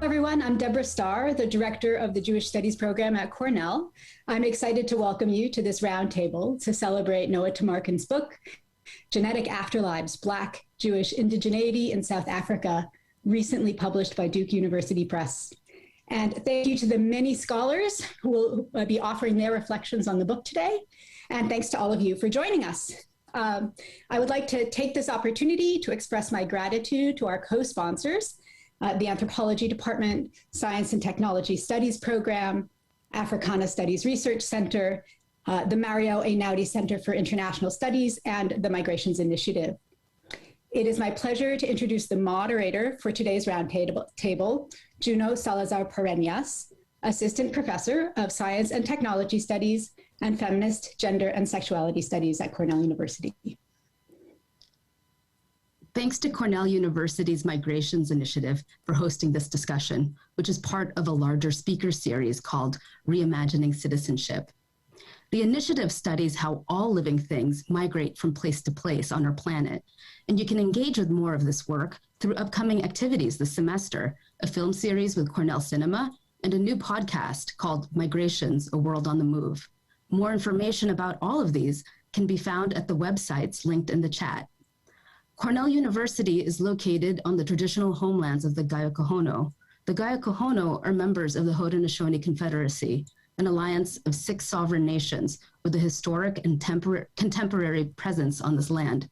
everyone. I'm Deborah Starr, the director of the Jewish Studies program at Cornell. I'm excited to welcome you to this roundtable to celebrate Noah Tamarkin's book, Genetic Afterlives, Black Jewish Indigeneity in South Africa, recently published by Duke University Press. And thank you to the many scholars who will be offering their reflections on the book today. And thanks to all of you for joining us. I would like to take this opportunity to express my gratitude to our co-sponsors, the Anthropology Department, Science and Technology Studies Program, Africana Studies Research Center, the Mario Einaudi Center for International Studies, and the Migrations Initiative. It is my pleasure to introduce the moderator for today's roundtable, Juno Salazar-Pareñas, Assistant Professor of Science and Technology Studies and Feminist, Gender, and Sexuality Studies at Cornell University. Thanks to Cornell University's Migrations Initiative for hosting this discussion, which is part of a larger speaker series called Reimagining Citizenship. The initiative studies how all living things migrate from place to place on our planet, and you can engage with more of this work through upcoming activities this semester, a film series with Cornell Cinema, and a new podcast called Migrations, A World on the Move. More information about all of these can be found at the websites linked in the chat. Cornell University is located on the traditional homelands of the Gayokohono. The Gayokohono are members of the Haudenosaunee Confederacy, an alliance of 6 sovereign nations with a historic and contemporary presence on this land.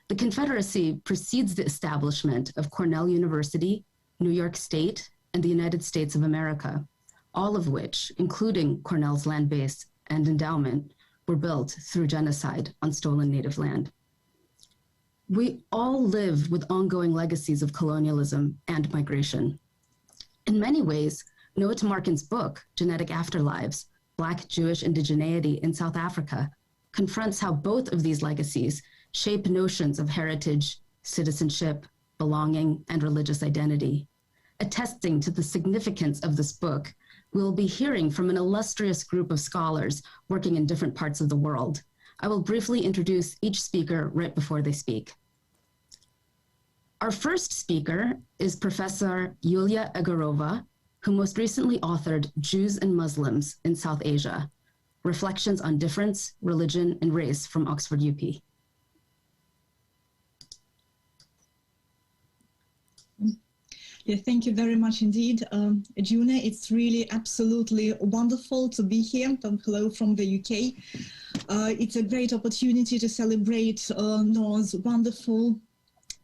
The Confederacy precedes the establishment of Cornell University, New York State, and the United States of America, all of which, including Cornell's land base and endowment, were built through genocide on stolen native land. We all live with ongoing legacies of colonialism and migration. In many ways, Noah Tamarkin's book, Genetic Afterlives, Black Jewish Indigeneity in South Africa, confronts how both of these legacies shape notions of heritage, citizenship, belonging, and religious identity. Attesting to the significance of this book, we'll be hearing from an illustrious group of scholars working in different parts of the world. I will briefly introduce each speaker right before they speak. Our first speaker is Professor Yulia Egorova, who most recently authored Jews and Muslims in South Asia, Reflections on Difference, Religion, and Race from Oxford UP. Yeah, thank you very much indeed, Juna. It's really absolutely wonderful to be here. Hello from the UK. It's a great opportunity to celebrate Noah's wonderful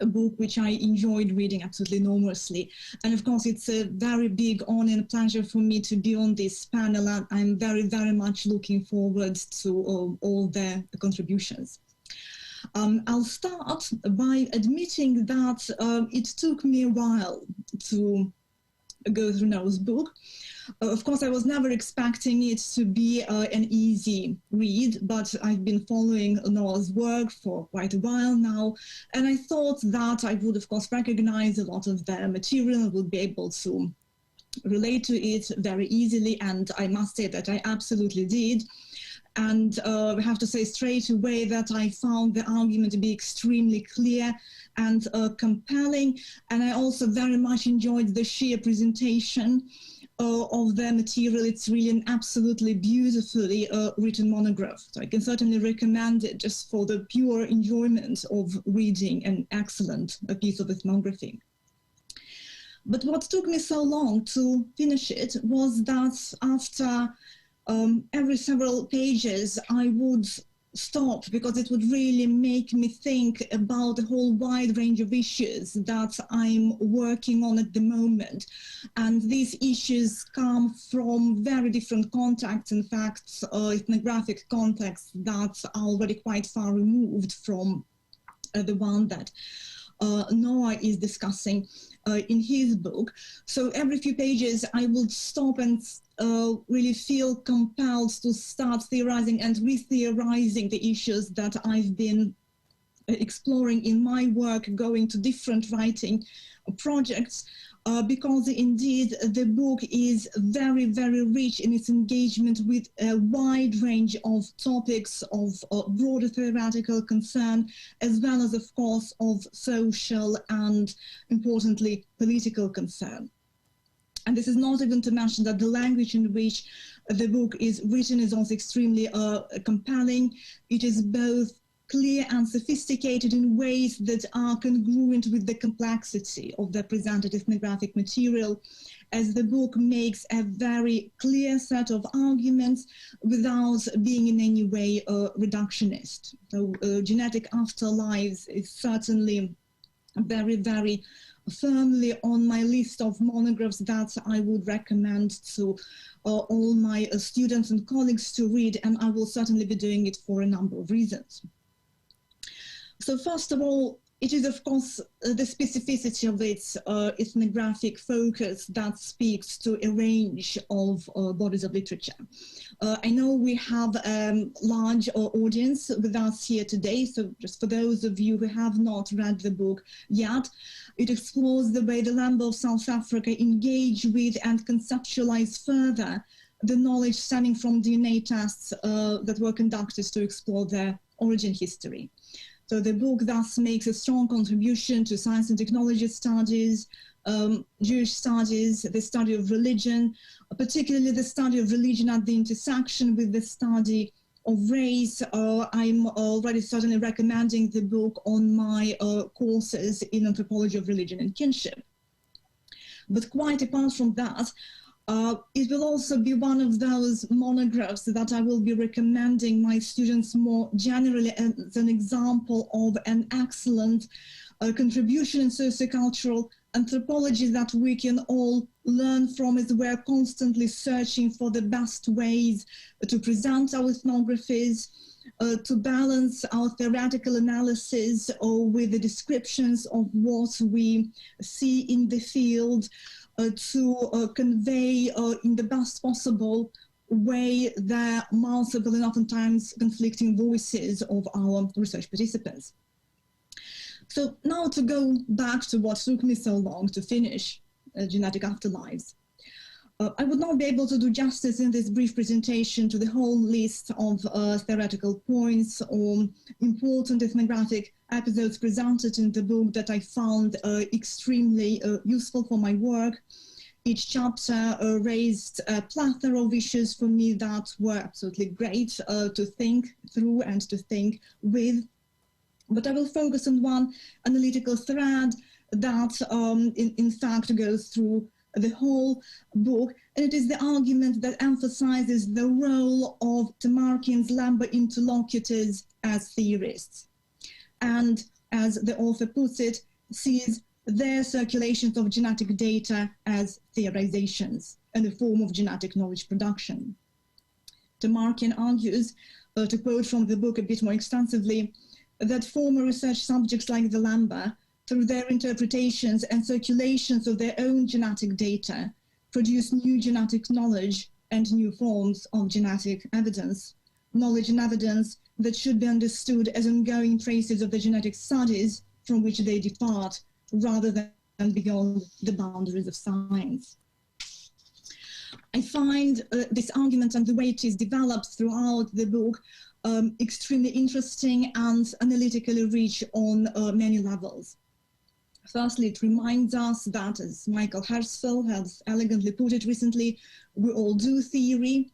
book, which I enjoyed reading absolutely enormously. And of course, it's a very big honor and pleasure for me to be on this panel. And I'm very, very much looking forward to all their contributions. I'll start by admitting that it took me a while to go through Noah's book. Of course, I was never expecting it to be an easy read, but I've been following Noah's work for quite a while now, and I thought that I would, of course, recognize a lot of the material and would be able to relate to it very easily, and I must say that I absolutely did. And I have to say straight away that I found the argument to be extremely clear and compelling, and I also very much enjoyed the sheer presentation of the material. It's really an absolutely beautifully written monograph. So I can certainly recommend it just for the pure enjoyment of reading an excellent piece of ethnography. But what took me so long to finish it was that after every several pages I would stop, because it would really make me think about the whole wide range of issues that I'm working on at the moment. And these issues come from very different contexts, in fact, ethnographic contexts that are already quite far removed from the one that Noah is discussing in his book. So every few pages I would stop and really feel compelled to start theorizing and re-theorizing the issues that I've been exploring in my work, going to different writing projects, because indeed the book is very, very rich in its engagement with a wide range of topics of broader theoretical concern, as well as, of course, of social and, importantly, political concern. And this is not even to mention that the language in which the book is written is also extremely compelling. It is both clear and sophisticated in ways that are congruent with the complexity of the presented ethnographic material, as the book makes a very clear set of arguments without being in any way reductionist. So Genetic Afterlives is certainly very, very firmly on my list of monographs that I would recommend to all my students and colleagues to read, and I will certainly be doing it for a number of reasons. So first of all, it is, of course, the specificity of its ethnographic focus that speaks to a range of bodies of literature. I know we have a large audience with us here today, so just for those of you who have not read the book yet, it explores the way the Lamba of South Africa engage with and conceptualize further the knowledge stemming from DNA tests that were conducted to explore their origin history. So the book thus makes a strong contribution to science and technology studies, Jewish studies, the study of religion, particularly the study of religion at the intersection with the study of race. I'm already certainly recommending the book on my courses in anthropology of religion and kinship. But quite apart from that, it will also be one of those monographs that I will be recommending my students more generally as an example of an excellent contribution in sociocultural anthropology that we can all learn from, as we're constantly searching for the best ways to present our ethnographies, to balance our theoretical analysis with the descriptions of what we see in the field, to convey in the best possible way the multiple and oftentimes conflicting voices of our research participants. So now to go back to what took me so long to finish Genetic Afterlives. I would not be able to do justice in this brief presentation to the whole list of theoretical points or important ethnographic episodes presented in the book that I found extremely useful for my work. Each chapter raised a plethora of issues for me that were absolutely great to think through and to think with. But I will focus on one analytical thread that in fact goes through the whole book, and it is the argument that emphasizes the role of Tamarkin's Lamba interlocutors as theorists, and, as the author puts it, sees their circulations of genetic data as theorizations and a form of genetic knowledge production. Tamarkin argues, to quote from the book a bit more extensively, that former research subjects like the Lamba, through their interpretations and circulations of their own genetic data, produce new genetic knowledge and new forms of genetic evidence, knowledge and evidence that should be understood as ongoing traces of the genetic studies from which they depart, rather than beyond the boundaries of science. I find this argument and the way it is developed throughout the book extremely interesting and analytically rich on many levels. Firstly, it reminds us that, as Michael Herzfeld has elegantly put it recently, we all do theory,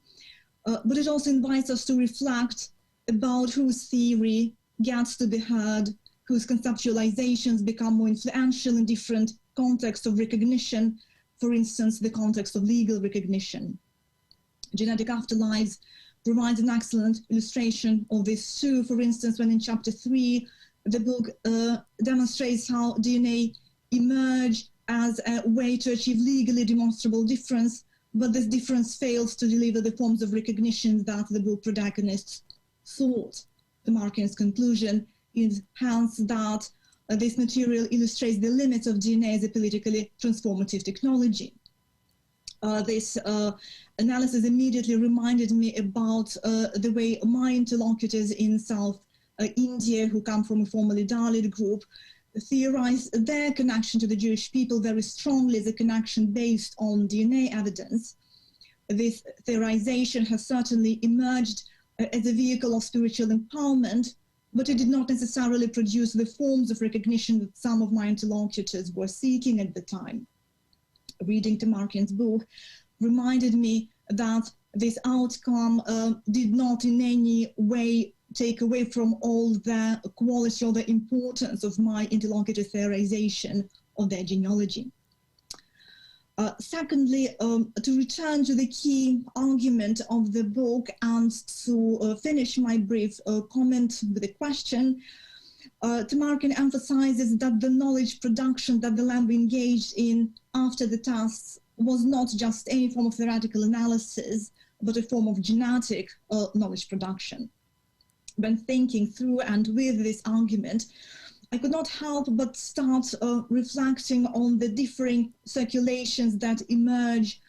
but it also invites us to reflect about whose theory gets to be heard, whose conceptualizations become more influential in different contexts of recognition, for instance, the context of legal recognition. Genetic Afterlives provides an excellent illustration of this too, for instance, when in chapter 3, the book demonstrates how DNA emerge as a way to achieve legally demonstrable difference, but this difference fails to deliver the forms of recognition that the book protagonists sought. Tamarkin's conclusion is hence that this material illustrates the limits of DNA as a politically transformative technology. This analysis immediately reminded me about the way my interlocutors in South India, who come from a formerly Dalit group, theorize their connection to the Jewish people very strongly as a connection based on DNA evidence. This theorization has certainly emerged as a vehicle of spiritual empowerment, but it did not necessarily produce the forms of recognition that some of my interlocutors were seeking at the time. reading Tamarkin's book reminded me that this outcome did not in any way take away from all the quality or the importance of my interlocutor theorization of their genealogy. Secondly, to return to the key argument of the book and to finish my brief comment with a question, Tamarkin emphasizes that the knowledge production that the lab engaged in after the tasks was not just any form of theoretical analysis, but a form of genetic knowledge production. When thinking through and with this argument, I could not help but start reflecting on the differing circulations that emerge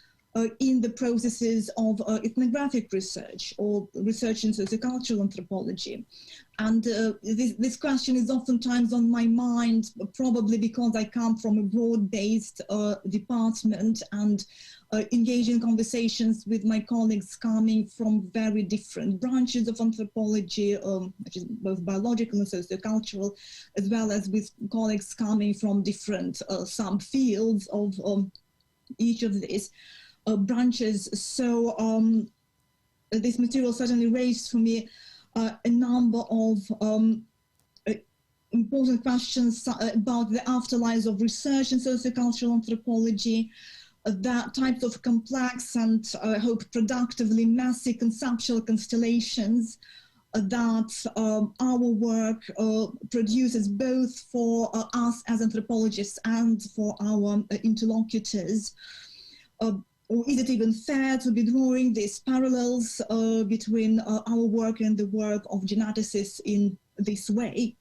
in the processes of ethnographic research or research in sociocultural anthropology. And this question is oftentimes on my mind, probably because I come from a broad-based department and engage in conversations with my colleagues coming from very different branches of anthropology, which is both biological and sociocultural, as well as with colleagues coming from different subfields of each of these branches. So this material certainly raised for me a number of important questions about the afterlives of research in sociocultural anthropology, the types of complex and I hope productively messy conceptual constellations that our work produces both for us as anthropologists and for our interlocutors. Or is it even fair to be drawing these parallels between our work and the work of geneticists in this way?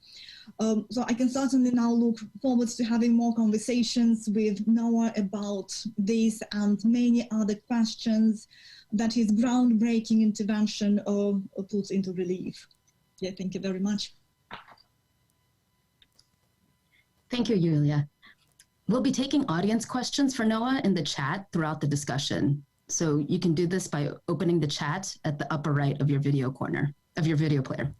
So I can certainly now look forward to having more conversations with Noah about this and many other questions that his groundbreaking intervention puts into relief. Yeah, thank you very much. Thank you, Yulia. We'll be taking audience questions for Noah in the chat throughout the discussion. So you can do this by opening the chat at the upper right of your video corner, of your video player.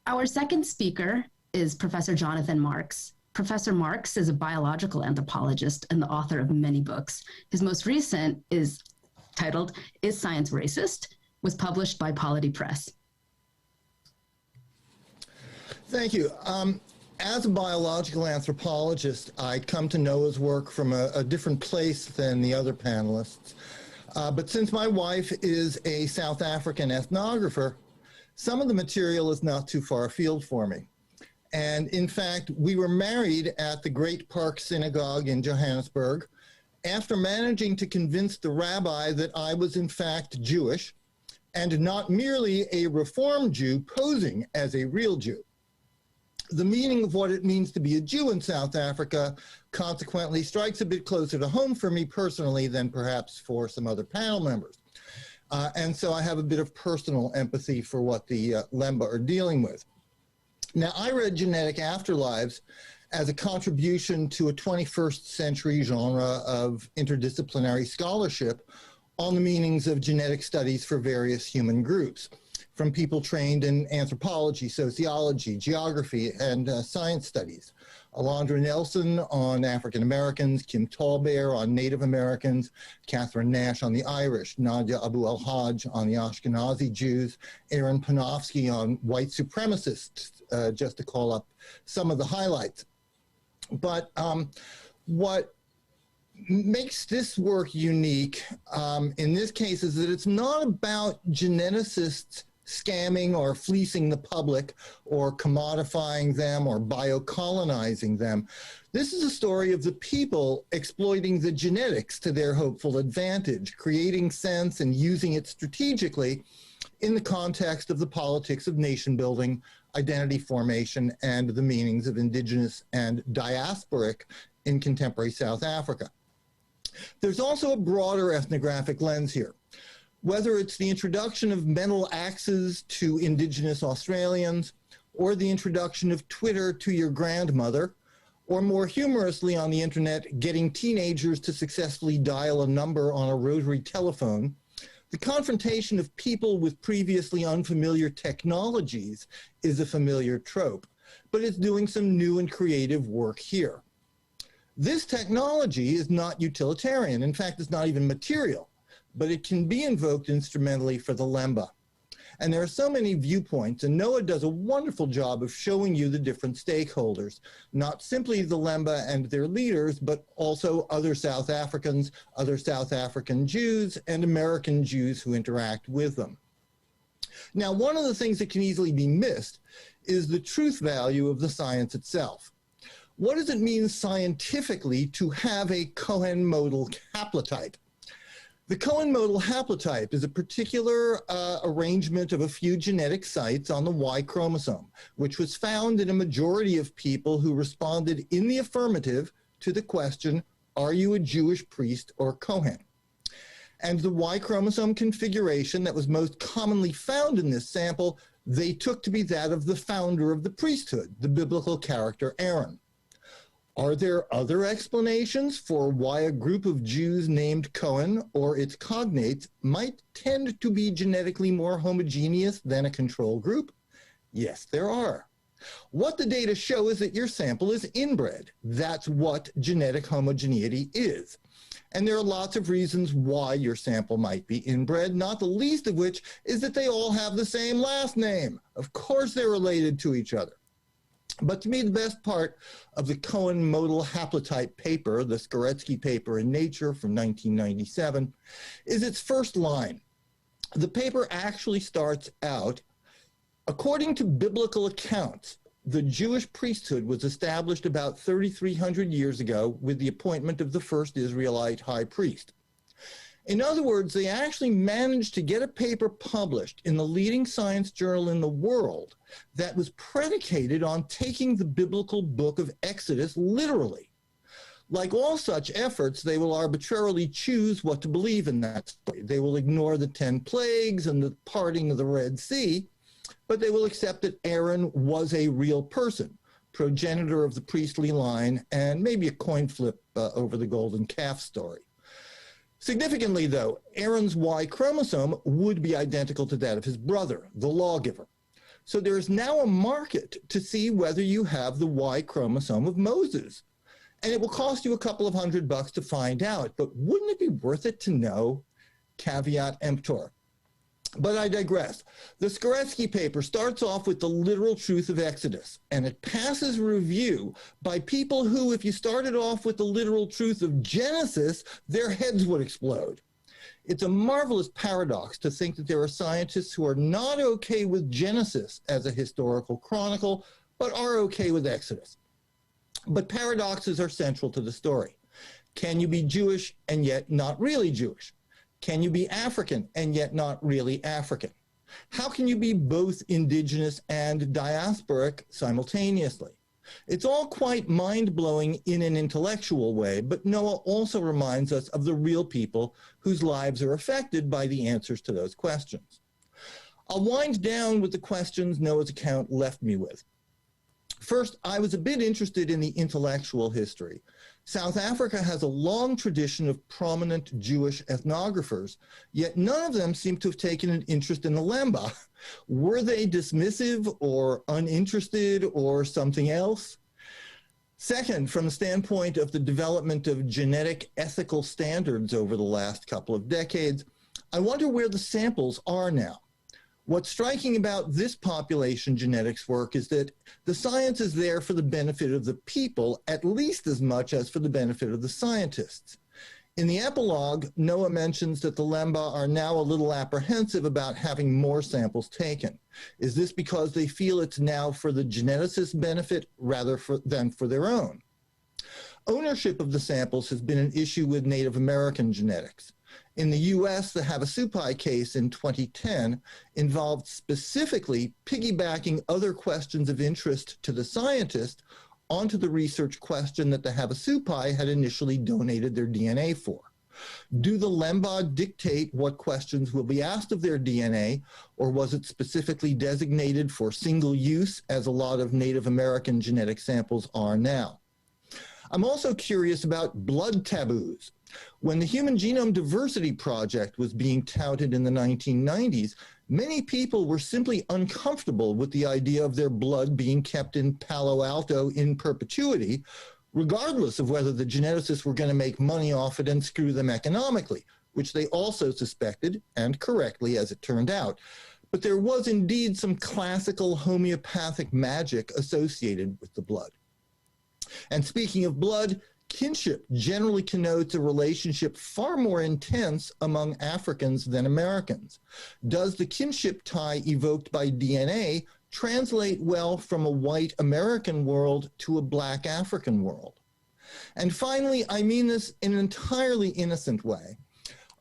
Our second speaker is Professor Jonathan Marks. Professor Marks is a biological anthropologist and the author of many books. His most recent is titled, Is Science Racist?, was published by Polity Press. Thank you. As a biological anthropologist, I come to Noah's work from a different place than the other panelists. But since my wife is a South African ethnographer, some of the material is not too far afield for me. And in fact, we were married at the Great Park Synagogue in Johannesburg after managing to convince the rabbi that I was in fact Jewish and not merely a Reform Jew posing as a real Jew. The meaning of what it means to be a Jew in South Africa consequently strikes a bit closer to home for me personally than perhaps for some other panel members. And so I have a bit of personal empathy for what the Lemba are dealing with. Now, I read Genetic Afterlives as a contribution to a 21st century genre of interdisciplinary scholarship on the meanings of genetic studies for various human groups, from people trained in anthropology, sociology, geography, and science studies. Alondra Nelson on African Americans, Kim Tallbear on Native Americans, Catherine Nash on the Irish, Nadia Abu al-Hajj on the Ashkenazi Jews, Aaron Panofsky on white supremacists, just to call up some of the highlights. But what makes this work unique in this case is that it's not about geneticists scamming or fleecing the public or commodifying them or biocolonizing them. This is a story of the people exploiting the genetics to their hopeful advantage, creating sense and using it strategically in the context of the politics of nation building, identity formation, and the meanings of indigenous and diasporic in contemporary South Africa. There's also a broader ethnographic lens here. Whether it's the introduction of mental axes to indigenous Australians, or the introduction of Twitter to your grandmother, or more humorously on the internet, getting teenagers to successfully dial a number on a rotary telephone, the confrontation of people with previously unfamiliar technologies is a familiar trope, but it's doing some new and creative work here. This technology is not utilitarian. In fact, it's not even material, but it can be invoked instrumentally for the Lemba. And there are so many viewpoints, and Noah does a wonderful job of showing you the different stakeholders, not simply the Lemba and their leaders, but also other South Africans, other South African Jews, and American Jews who interact with them. Now, one of the things that can easily be missed is the truth value of the science itself. What does it mean scientifically to have a Cohen modal haplotype? The Cohen modal haplotype is a particular arrangement of a few genetic sites on the Y chromosome, which was found in a majority of people who responded in the affirmative to the question, are you a Jewish priest or Cohen? And the Y chromosome configuration that was most commonly found in this sample, they took to be that of the founder of the priesthood, the biblical character Aaron. Are there other explanations for why a group of Jews named Cohen or its cognates might tend to be genetically more homogeneous than a control group? Yes, there are. What the data show is that your sample is inbred. That's what genetic homogeneity is. And there are lots of reasons why your sample might be inbred, not the least of which is that they all have the same last name. Of course they're related to each other. But to me, the best part of the Cohen modal haplotype paper, the Skoretsky paper in Nature from 1997, is its first line. The paper actually starts out, according to biblical accounts, the Jewish priesthood was established about 3,300 years ago with the appointment of the first Israelite high priest. In other words, they actually managed to get a paper published in the leading science journal in the world that was predicated on taking the biblical book of Exodus literally. Like all such efforts, they will arbitrarily choose what to believe in that story. They will ignore the 10 plagues and the parting of the Red Sea, but they will accept that Aaron was a real person, progenitor of the priestly line, and maybe a coin flip over the golden calf story. Significantly, though, Aaron's Y chromosome would be identical to that of his brother, the lawgiver. So there is now a market to see whether you have the Y chromosome of Moses. And it will cost you a couple of $100 to find out, but wouldn't it be worth it to know? Caveat emptor. But I digress. The Skoretsky paper starts off with the literal truth of Exodus, and it passes review by people who, if you started off with the literal truth of Genesis, their heads would explode. It's a marvelous paradox to think that there are scientists who are not okay with Genesis as a historical chronicle, but are okay with Exodus. But paradoxes are central to the story. Can you be Jewish and yet not really Jewish? Can you be African and yet not really African? How can you be both indigenous and diasporic simultaneously? It's all quite mind-blowing in an intellectual way, but Noah also reminds us of the real people whose lives are affected by the answers to those questions. I'll wind down with the questions Noah's account left me with. First, I was a bit interested in the intellectual history. South Africa has a long tradition of prominent Jewish ethnographers, yet none of them seem to have taken an interest in the Lemba. Were they dismissive or uninterested or something else? Second, from the standpoint of the development of genetic ethical standards over the last couple of decades, I wonder where the samples are now. What's striking about this population genetics work is that the science is there for the benefit of the people at least as much as for the benefit of the scientists. In the epilogue, Noah mentions that the Lemba are now a little apprehensive about having more samples taken. Is this because they feel it's now for the geneticist's benefit rather than for their own? Ownership of the samples has been an issue with Native American genetics. In the US, the Havasupai case in 2010 involved specifically piggybacking other questions of interest to the scientist onto the research question that the Havasupai had initially donated their DNA for. Do the Lemba dictate what questions will be asked of their DNA, or was it specifically designated for single use, as a lot of Native American genetic samples are now? I'm also curious about blood taboos. When the Human Genome Diversity Project was being touted in the 1990s, many people were simply uncomfortable with the idea of their blood being kept in Palo Alto in perpetuity, regardless of whether the geneticists were going to make money off it and screw them economically, which they also suspected, and correctly as it turned out. But there was indeed some classical homeopathic magic associated with the blood. And speaking of blood, kinship generally connotes a relationship far more intense among Africans than Americans. Does the kinship tie evoked by DNA translate well from a white American world to a black African world? And finally, I mean this in an entirely innocent way.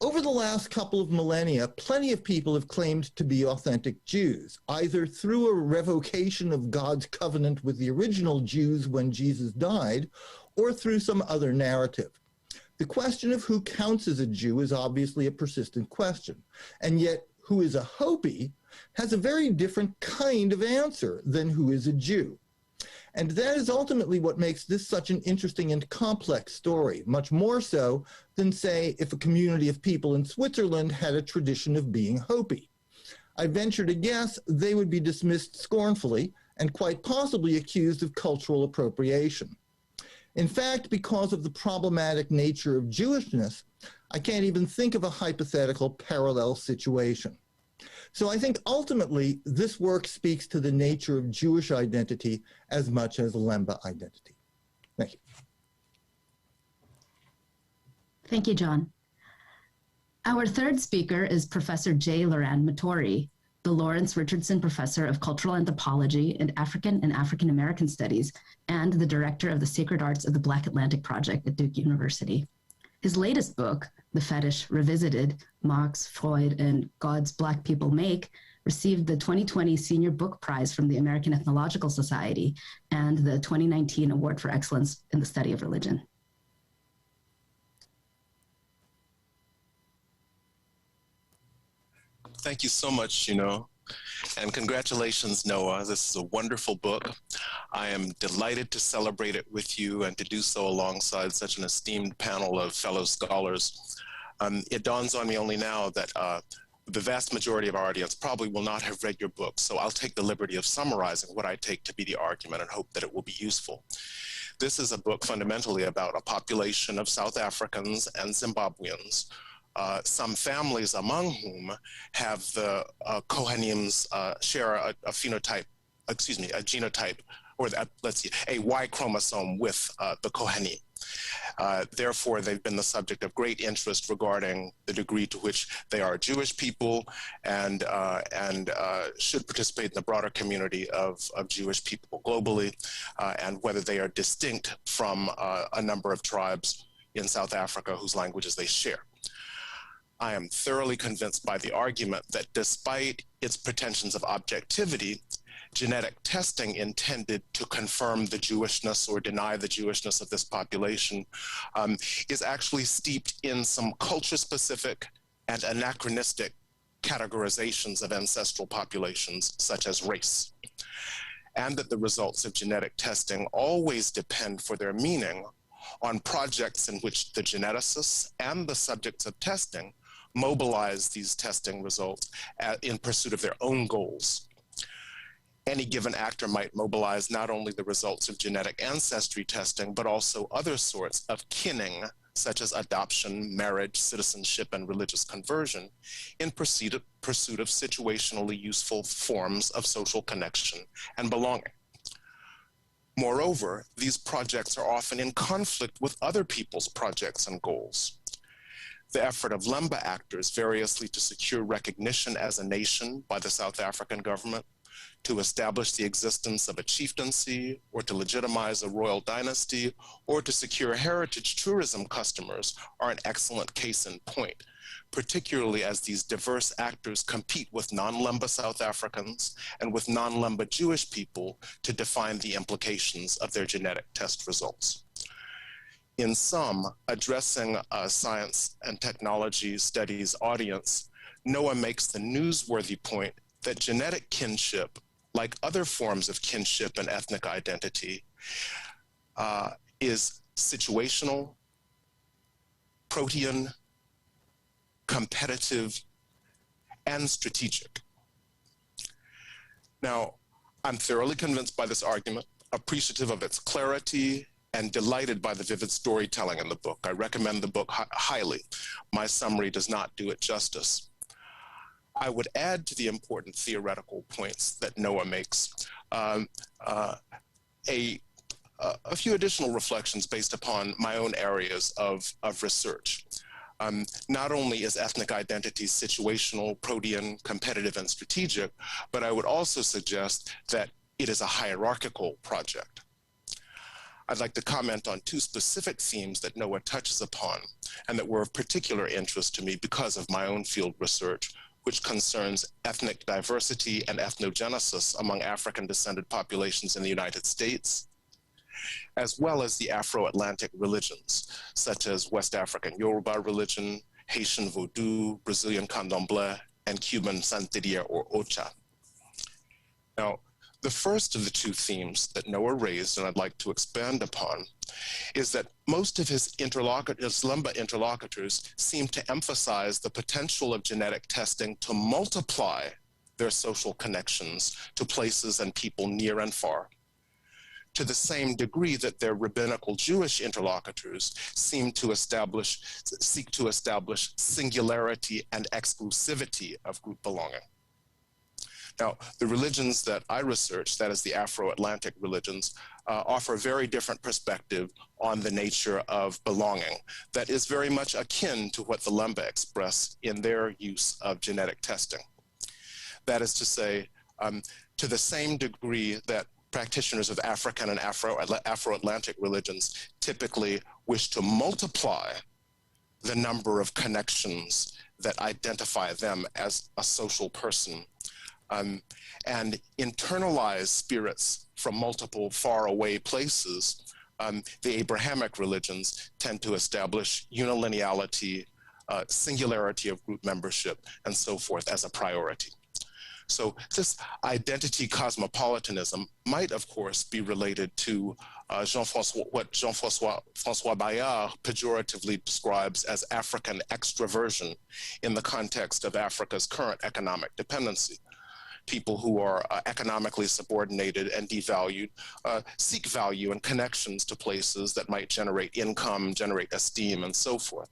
Over the last couple of millennia, plenty of people have claimed to be authentic Jews, either through a revocation of God's covenant with the original Jews when Jesus died, or through some other narrative. The question of who counts as a Jew is obviously a persistent question, and yet who is a Hopi has a very different kind of answer than who is a Jew. And that is ultimately what makes this such an interesting and complex story, much more so than, say, if a community of people in Switzerland had a tradition of being Hopi. I venture to guess they would be dismissed scornfully and quite possibly accused of cultural appropriation. In fact, because of the problematic nature of Jewishness, I can't even think of a hypothetical parallel situation. So I think ultimately this work speaks to the nature of Jewish identity as much as Lemba identity. Thank you. Thank you, John. Our third speaker is Professor J. Loran Matori, the Lawrence Richardson Professor of Cultural Anthropology and African American Studies, and the Director of the Sacred Arts of the Black Atlantic Project at Duke University. His latest book, The Fetish Revisited, Marx, Freud, and Gods Black People Make, received the 2020 Senior Book Prize from the American Ethnological Society and the 2019 Award for Excellence in the Study of Religion. Thank you so much, Juno. And congratulations, Noah. This is a wonderful book. I am delighted to celebrate it with you and to do so alongside such an esteemed panel of fellow scholars. It dawns on me only now that the vast majority of our audience probably will not have read your book, so I'll take the liberty of summarizing what I take to be the argument and hope that it will be useful. This is a book fundamentally about a population of South Africans and Zimbabweans, some families among whom have the Kohanims share a phenotype, a genotype, or a Y chromosome with the Kohani. Therefore, they've been the subject of great interest regarding the degree to which they are Jewish people and should participate in the broader community of Jewish people globally, and whether they are distinct from a number of tribes in South Africa whose languages they share. I am thoroughly convinced by the argument that despite its pretensions of objectivity, genetic testing intended to confirm the Jewishness or deny the Jewishness of this population is actually steeped in some culture-specific and anachronistic categorizations of ancestral populations, such as race, and that the results of genetic testing always depend for their meaning on projects in which the geneticists and the subjects of testing mobilize these testing results in pursuit of their own goals. Any given actor might mobilize not only the results of genetic ancestry testing, but also other sorts of kinning, such as adoption, marriage, citizenship, and religious conversion, in pursuit of situationally useful forms of social connection and belonging. Moreover, these projects are often in conflict with other people's projects and goals. The effort of Lemba actors variously to secure recognition as a nation by the South African government, to establish the existence of a chieftaincy, or to legitimize a royal dynasty, or to secure heritage tourism customers are an excellent case in point, particularly as these diverse actors compete with non-Lemba South Africans and with non-Lemba Jewish people to define the implications of their genetic test results. In sum, addressing a science and technology studies audience, Noah makes the newsworthy point that genetic kinship, like other forms of kinship and ethnic identity, is situational, protean, competitive, and strategic. Now, I'm thoroughly convinced by this argument, appreciative of its clarity, and delighted by the vivid storytelling in the book. I recommend the book highly. My summary does not do it justice. I would add to the important theoretical points that Noah makes a few additional reflections based upon my own areas of research. Not only is ethnic identity situational, protean, competitive, and strategic, but I would also suggest that it is a hierarchical project. I'd like to comment on two specific themes that Noah touches upon and that were of particular interest to me because of my own field research, which concerns ethnic diversity and ethnogenesis among African-descended populations in the United States, as well as the Afro-Atlantic religions, such as West African Yoruba religion, Haitian Vodou, Brazilian Candomblé, and Cuban Santeria or Ocha. Now, the first of the two themes that Noah raised, and I'd like to expand upon, is that most of his Lemba interlocutors seem to emphasize the potential of genetic testing to multiply their social connections to places and people near and far, to the same degree that their rabbinical Jewish interlocutors seek to establish singularity and exclusivity of group belonging. Now, the religions that I research, that is the Afro-Atlantic religions, offer a very different perspective on the nature of belonging that is very much akin to what the Lemba express in their use of genetic testing. That is to say, to the same degree that practitioners of African and Afro-Atlantic religions typically wish to multiply the number of connections that identify them as a social person, and internalize spirits from multiple faraway places, the Abrahamic religions tend to establish unilineality, singularity of group membership, and so forth as a priority. So this identity cosmopolitanism might, of course, be related to what Jean-François Bayard pejoratively describes as African extraversion in the context of Africa's current economic dependency. People who are economically subordinated and devalued seek value and connections to places that might generate income, generate esteem, and so forth.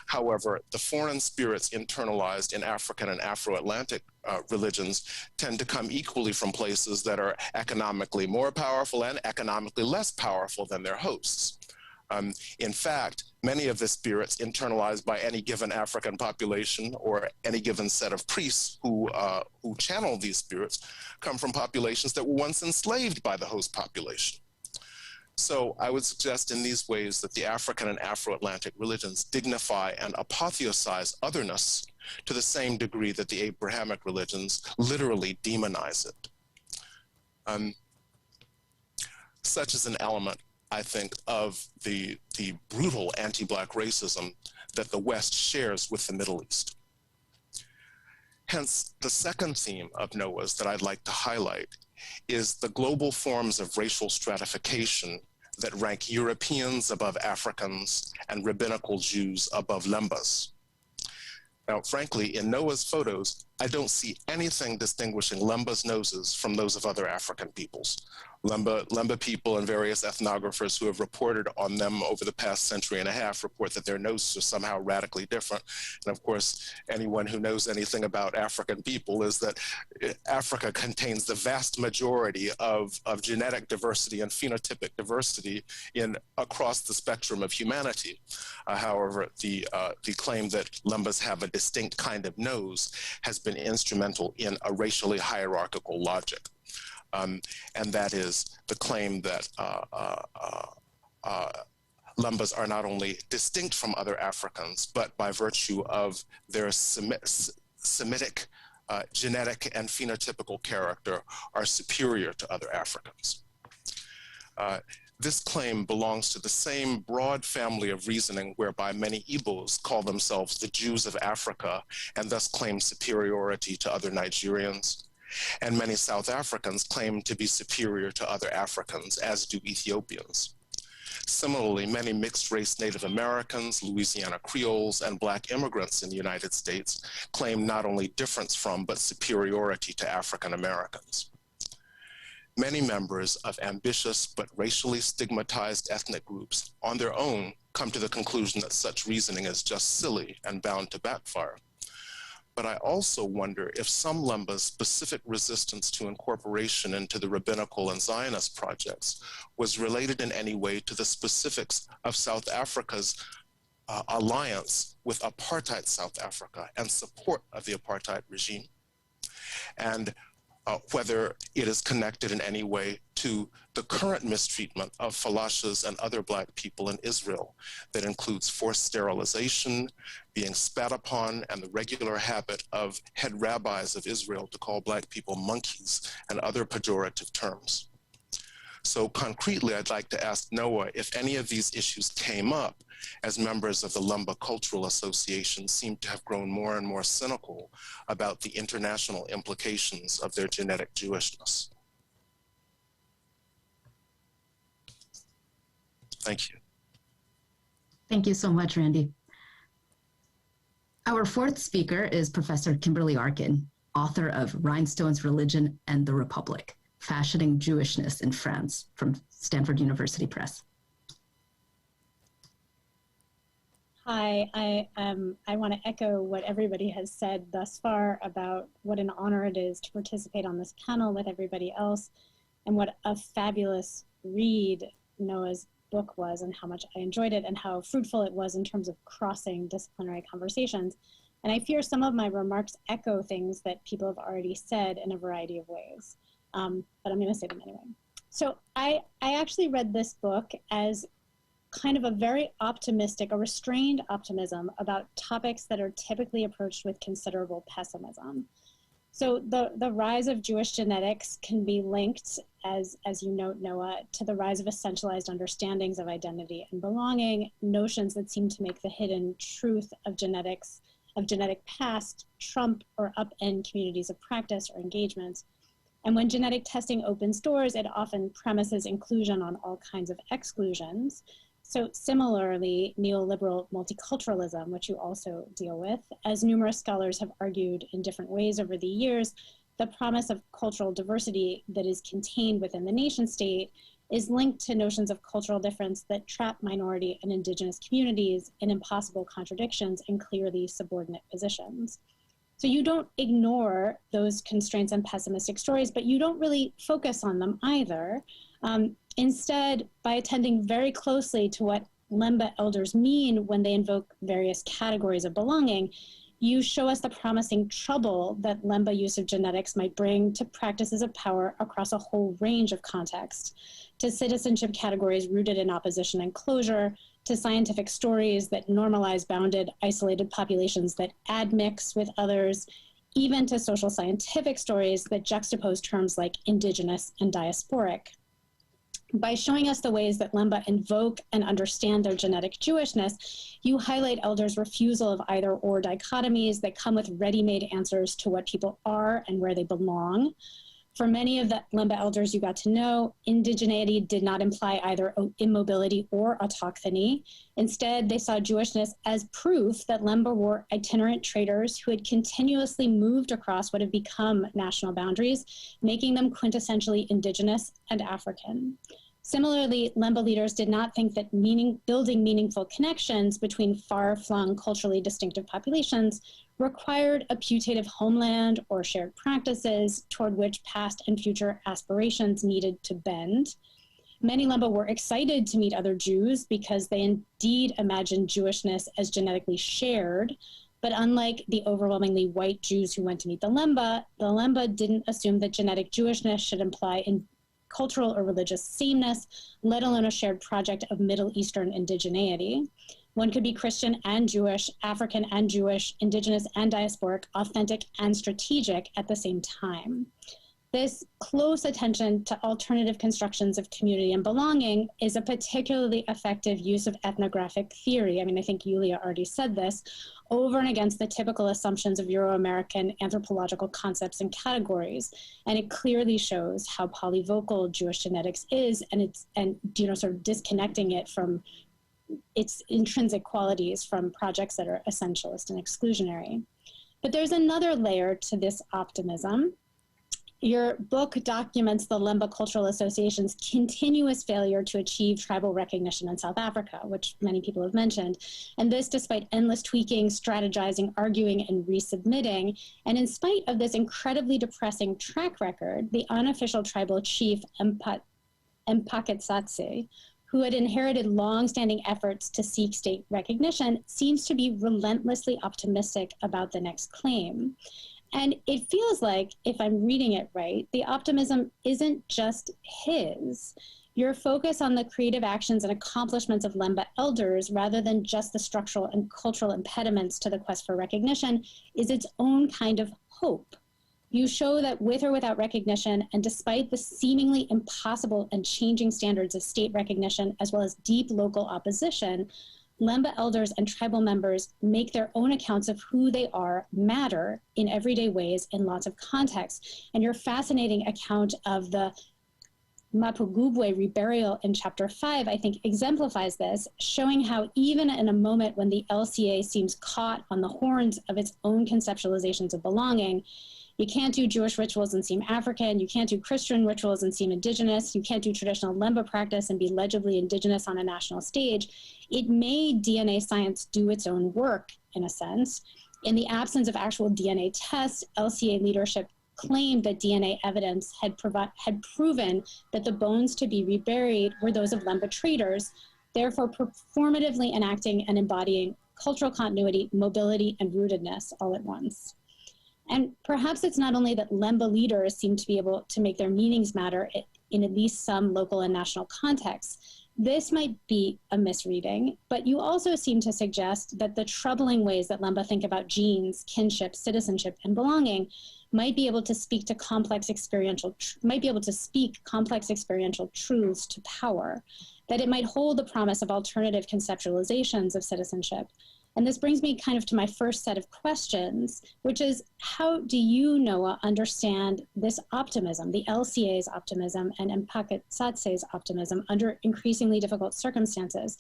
However, the foreign spirits internalized in African and Afro-Atlantic religions tend to come equally from places that are economically more powerful and economically less powerful than their hosts. In fact, many of the spirits internalized by any given African population or any given set of priests who channel these spirits come from populations that were once enslaved by the host population. So I would suggest in these ways that the African and Afro-Atlantic religions dignify and apotheosize otherness to the same degree that the Abrahamic religions literally demonize it. Such is an element, I think, of the brutal anti-Black racism that the West shares with the Middle East. Hence, the second theme of Noah's that I'd like to highlight is the global forms of racial stratification that rank Europeans above Africans and rabbinical Jews above Lembas. Now, frankly, in Noah's photos, I don't see anything distinguishing Lemba's noses from those of other African peoples. Lemba people and various ethnographers who have reported on them over the past century and a half report that their noses are somehow radically different. And of course, anyone who knows anything about African people is that Africa contains the vast majority of genetic diversity and phenotypic diversity across the spectrum of humanity. However, the claim that Lembas have a distinct kind of nose has been instrumental in a racially hierarchical logic. And that is the claim that Lembas are not only distinct from other Africans, but by virtue of their Semitic genetic and phenotypical character are superior to other Africans. This claim belongs to the same broad family of reasoning whereby many Igbos call themselves the Jews of Africa and thus claim superiority to other Nigerians. And many South Africans claim to be superior to other Africans, as do Ethiopians. Similarly, many mixed-race Native Americans, Louisiana Creoles, and Black immigrants in the United States claim not only difference from, but superiority to African Americans. many members of ambitious but racially stigmatized ethnic groups on their own come to the conclusion that such reasoning is just silly and bound to backfire. But I also wonder if some Lemba's specific resistance to incorporation into the rabbinical and Zionist projects was related in any way to the specifics of South Africa's alliance with apartheid South Africa and support of the apartheid regime, and whether it is connected in any way to the current mistreatment of Falashas and other Black people in Israel that includes forced sterilization, being spat upon, and the regular habit of head rabbis of Israel to call Black people monkeys and other pejorative terms. So concretely, I'd like to ask Noah if any of these issues came up as members of the Lemba Cultural Association seem to have grown more and more cynical about the international implications of their genetic Jewishness. Thank you. Thank you so much, Randy. Our fourth speaker is Professor Kimberly Arkin, author of Rhinestones, Religion, and the Republic, Fashioning Jewishness in France, from Stanford University Press. Hi, I want to echo what everybody has said thus far about what an honor it is to participate on this panel with everybody else, and what a fabulous read Noah's book was, and how much I enjoyed it, and how fruitful it was in terms of crossing disciplinary conversations. And I fear some of my remarks echo things that people have already said in a variety of ways, but I'm going to say them anyway. So I actually read this book as kind of a very optimistic, a restrained optimism about topics that are typically approached with considerable pessimism. So the rise of Jewish genetics can be linked, as you note, Noah, to the rise of essentialized understandings of identity and belonging, notions that seem to make the hidden truth of genetics, of genetic past, trump or upend communities of practice or engagement. And when genetic testing opens doors, it often premises inclusion on all kinds of exclusions. So similarly, neoliberal multiculturalism, which you also deal with, as numerous scholars have argued in different ways over the years, the promise of cultural diversity that is contained within the nation state is linked to notions of cultural difference that trap minority and indigenous communities in impossible contradictions and clearly subordinate positions. So you don't ignore those constraints and pessimistic stories, but you don't really focus on them either. Instead, by attending very closely to what Lemba elders mean when they invoke various categories of belonging, you show us the promising trouble that Lemba use of genetics might bring to practices of power across a whole range of contexts, to citizenship categories rooted in opposition and closure, to scientific stories that normalize bounded, isolated populations that admix with others, even to social scientific stories that juxtapose terms like indigenous and diasporic. By showing us the ways that Lemba invoke and understand their genetic Jewishness, you highlight elders' refusal of either-or dichotomies that come with ready-made answers to what people are and where they belong. For many of the Lemba elders you got to know, indigeneity did not imply either immobility or autochthony. Instead, they saw Jewishness as proof that Lemba were itinerant traders who had continuously moved across what have become national boundaries, making them quintessentially indigenous and African. Similarly, Lemba leaders did not think that building meaningful connections between far-flung culturally distinctive populations required a putative homeland or shared practices toward which past and future aspirations needed to bend. Many Lemba were excited to meet other Jews because they indeed imagined Jewishness as genetically shared, but unlike the overwhelmingly white Jews who went to meet the Lemba didn't assume that genetic Jewishness should imply in cultural or religious sameness, let alone a shared project of Middle Eastern indigeneity. One could be Christian and Jewish, African and Jewish, indigenous and diasporic, authentic and strategic at the same time. This close attention to alternative constructions of community and belonging is a particularly effective use of ethnographic theory. I mean, I think Yulia already said this, over and against the typical assumptions of Euro-American anthropological concepts and categories. And it clearly shows how polyvocal Jewish genetics is, and sort of disconnecting it from its intrinsic qualities from projects that are essentialist and exclusionary. But there's another layer to this optimism. Your book documents the Lemba Cultural Association's continuous failure to achieve tribal recognition in South Africa, which many people have mentioned. And this despite endless tweaking, strategizing, arguing, and resubmitting. And in spite of this incredibly depressing track record, the unofficial tribal chief, Mpaketsatse, who had inherited long-standing efforts to seek state recognition, seems to be relentlessly optimistic about the next claim. And it feels like, if I'm reading it right, the optimism isn't just his. Your focus on the creative actions and accomplishments of Lemba elders, rather than just the structural and cultural impediments to the quest for recognition, is its own kind of hope. You show that with or without recognition, and despite the seemingly impossible and changing standards of state recognition, as well as deep local opposition, Lemba elders and tribal members make their own accounts of who they are matter in everyday ways in lots of contexts. And your fascinating account of the Mapugubwe reburial in chapter 5, I think, exemplifies this, showing how even in a moment when the LCA seems caught on the horns of its own conceptualizations of belonging, you can't do Jewish rituals and seem African. You can't do Christian rituals and seem indigenous. You can't do traditional Lemba practice and be legibly indigenous on a national stage. It made DNA science do its own work, in a sense. In the absence of actual DNA tests, LCA leadership claimed that DNA evidence had proven that the bones to be reburied were those of Lemba traders, therefore performatively enacting and embodying cultural continuity, mobility, and rootedness all at once. And perhaps it's not only that Lemba leaders seem to be able to make their meanings matter in at least some local and national contexts. This might be a misreading, but you also seem to suggest that the troubling ways that Lemba think about genes, kinship, citizenship, and belonging might be able to speak to complex experiential truths to power, that it might hold the promise of alternative conceptualizations of citizenship. And this brings me kind of to my first set of questions, which is, how do you, Noah, understand this optimism, the LCA's optimism and Mpaketsatse's optimism under increasingly difficult circumstances?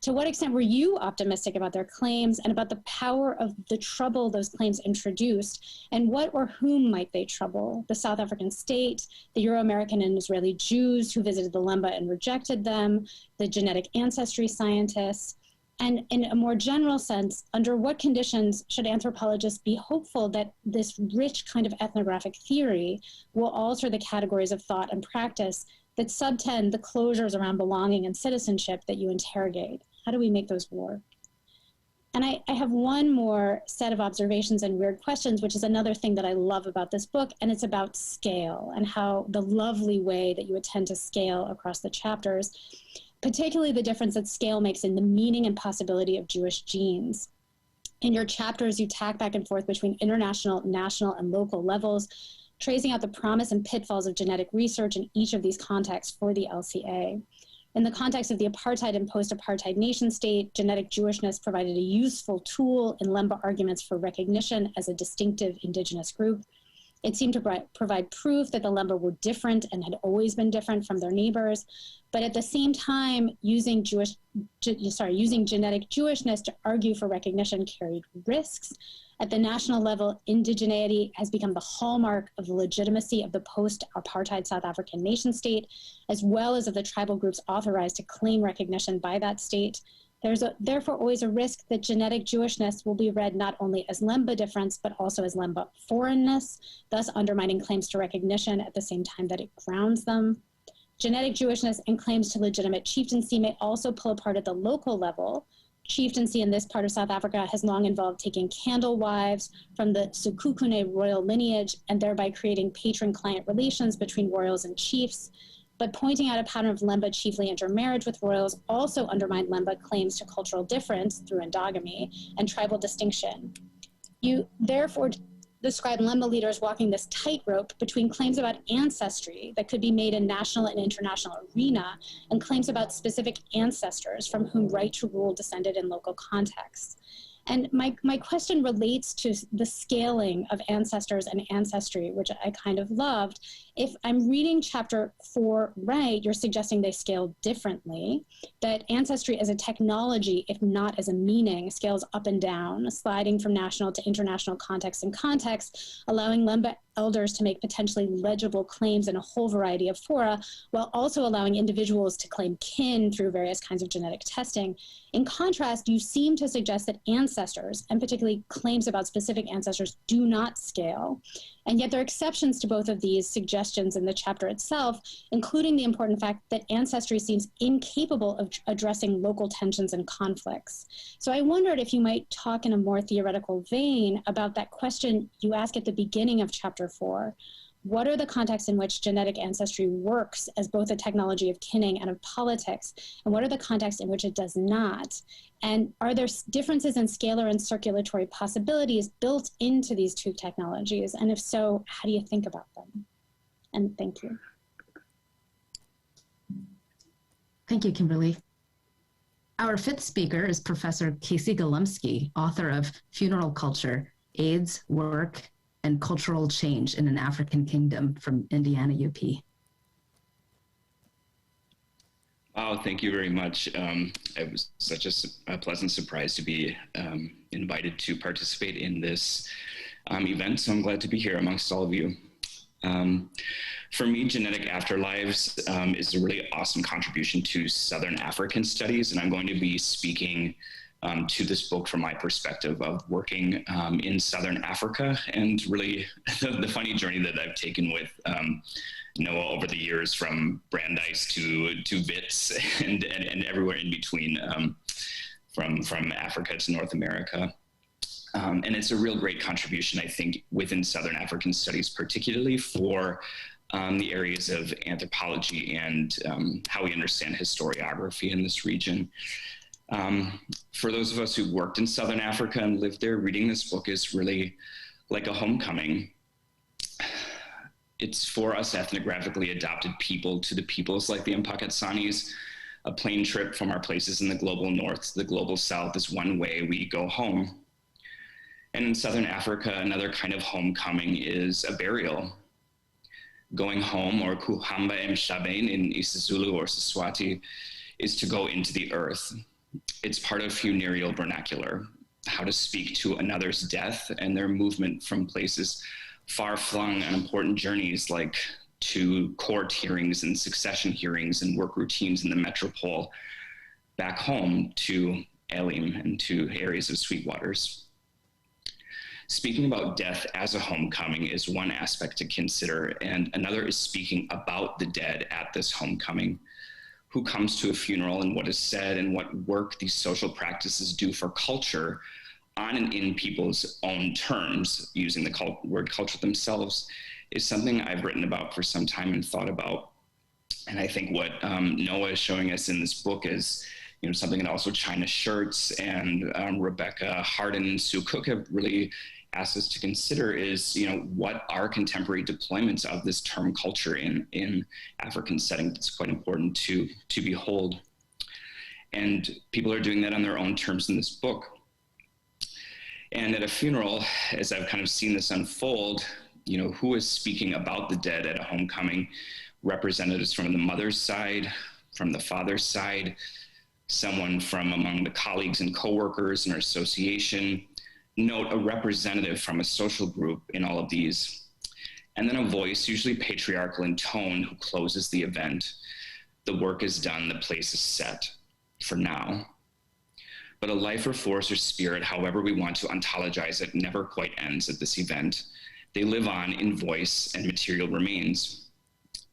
To what extent were you optimistic about their claims and about the power of the trouble those claims introduced? And what or whom might they trouble? The South African state, the Euro-American and Israeli Jews who visited the Lemba and rejected them, the genetic ancestry scientists? And in a more general sense, under what conditions should anthropologists be hopeful that this rich kind of ethnographic theory will alter the categories of thought and practice that subtend the closures around belonging and citizenship that you interrogate? How do we make those work? And I have one more set of observations and weird questions, which is another thing that I love about this book, and it's about scale and how the lovely way that you attend to scale across the chapters, particularly the difference that scale makes in the meaning and possibility of Jewish genes. In your chapters, you tack back and forth between international, national, and local levels, tracing out the promise and pitfalls of genetic research in each of these contexts for the LCA. In the context of the apartheid and post-apartheid nation state, genetic Jewishness provided a useful tool in Lemba arguments for recognition as a distinctive indigenous group. It seemed to provide proof that the Lemba were different and had always been different from their neighbors, but at the same time, using genetic Jewishness to argue for recognition carried risks. At the national level, indigeneity has become the hallmark of the legitimacy of the post-apartheid South African nation state, as well as of the tribal groups authorized to claim recognition by that state. There's therefore always a risk that genetic Jewishness will be read not only as Lemba difference, but also as Lemba foreignness, thus undermining claims to recognition at the same time that it grounds them. Genetic Jewishness and claims to legitimate chieftaincy may also pull apart at the local level. Chieftaincy in this part of South Africa has long involved taking candle wives from the Sekhukhune royal lineage and thereby creating patron-client relations between royals and chiefs. But pointing out a pattern of Lemba chiefly intermarriage with royals also undermined Lemba claims to cultural difference through endogamy and tribal distinction. You therefore describe Lemba leaders walking this tightrope between claims about ancestry that could be made in national and international arena and claims about specific ancestors from whom right to rule descended in local contexts. And my question relates to the scaling of ancestors and ancestry, which I kind of loved, if I'm reading chapter 4 right, you're suggesting they scale differently, that ancestry as a technology, if not as a meaning, scales up and down, sliding from national to international context and context, allowing Lemba elders to make potentially legible claims in a whole variety of fora, while also allowing individuals to claim kin through various kinds of genetic testing. In contrast, you seem to suggest that ancestors, and particularly claims about specific ancestors, do not scale. And yet there are exceptions to both of these suggestions in the chapter itself, including the important fact that ancestry seems incapable of addressing local tensions and conflicts. So I wondered if you might talk in a more theoretical vein about that question you ask at the beginning of chapter 4. What are the contexts in which genetic ancestry works as both a technology of kinning and of politics? And what are the contexts in which it does not? And are there differences in scalar and circulatory possibilities built into these two technologies? And if so, how do you think about them? And thank you. Thank you, Kimberly. Our fifth speaker is Professor Casey Golumsky, author of Funeral Culture, AIDS, Work, and Cultural Change in an African Kingdom from Indiana, UP. Oh, thank you very much. It was such a pleasant surprise to be invited to participate in this event, so I'm glad to be here amongst all of you. For me, Genetic Afterlives is a really awesome contribution to Southern African studies, and I'm going to be speaking to this book from my perspective of working in Southern Africa, and really the funny journey that I've taken with Noah over the years, from Brandeis to Wits and everywhere in between, from Africa to North America. And it's a real great contribution, I think, within Southern African studies, particularly for the areas of anthropology and how we understand historiography in this region. For those of us who worked in Southern Africa and lived there, reading this book is really like a homecoming. It's for us ethnographically adopted people to the peoples like the Mpakatsanis. A plane trip from our places in the global north to the global south is one way we go home. And in Southern Africa, another kind of homecoming is a burial. Going home, or kuhamba emhlabeni in isiZulu or Siswati, is to go into the earth. It's part of funereal vernacular, how to speak to another's death and their movement from places far-flung on important journeys, like to court hearings and succession hearings and work routines in the metropole, back home to Elim and to areas of Sweetwaters. Speaking about death as a homecoming is one aspect to consider, and another is speaking about the dead at this homecoming. Who comes to a funeral and what is said and what work these social practices do for culture on and in people's own terms, using the word culture themselves, is something I've written about for some time and thought about. And I think what Noah is showing us in this book is, something that also China Schertz and Rebecca Hardin and Sue Cook have really asked us to consider is, what are contemporary deployments of this term culture in African settings? It's quite important to behold. And people are doing that on their own terms in this book. And at a funeral, as I've kind of seen this unfold, who is speaking about the dead at a homecoming? Representatives from the mother's side, from the father's side, someone from among the colleagues and coworkers in our association. Note a representative from a social group in all of these, and then a voice, usually patriarchal in tone, who closes the event. The work is done, the place is set for now. But a life or force or spirit, however we want to ontologize it, never quite ends at this event. They live on in voice and material remains.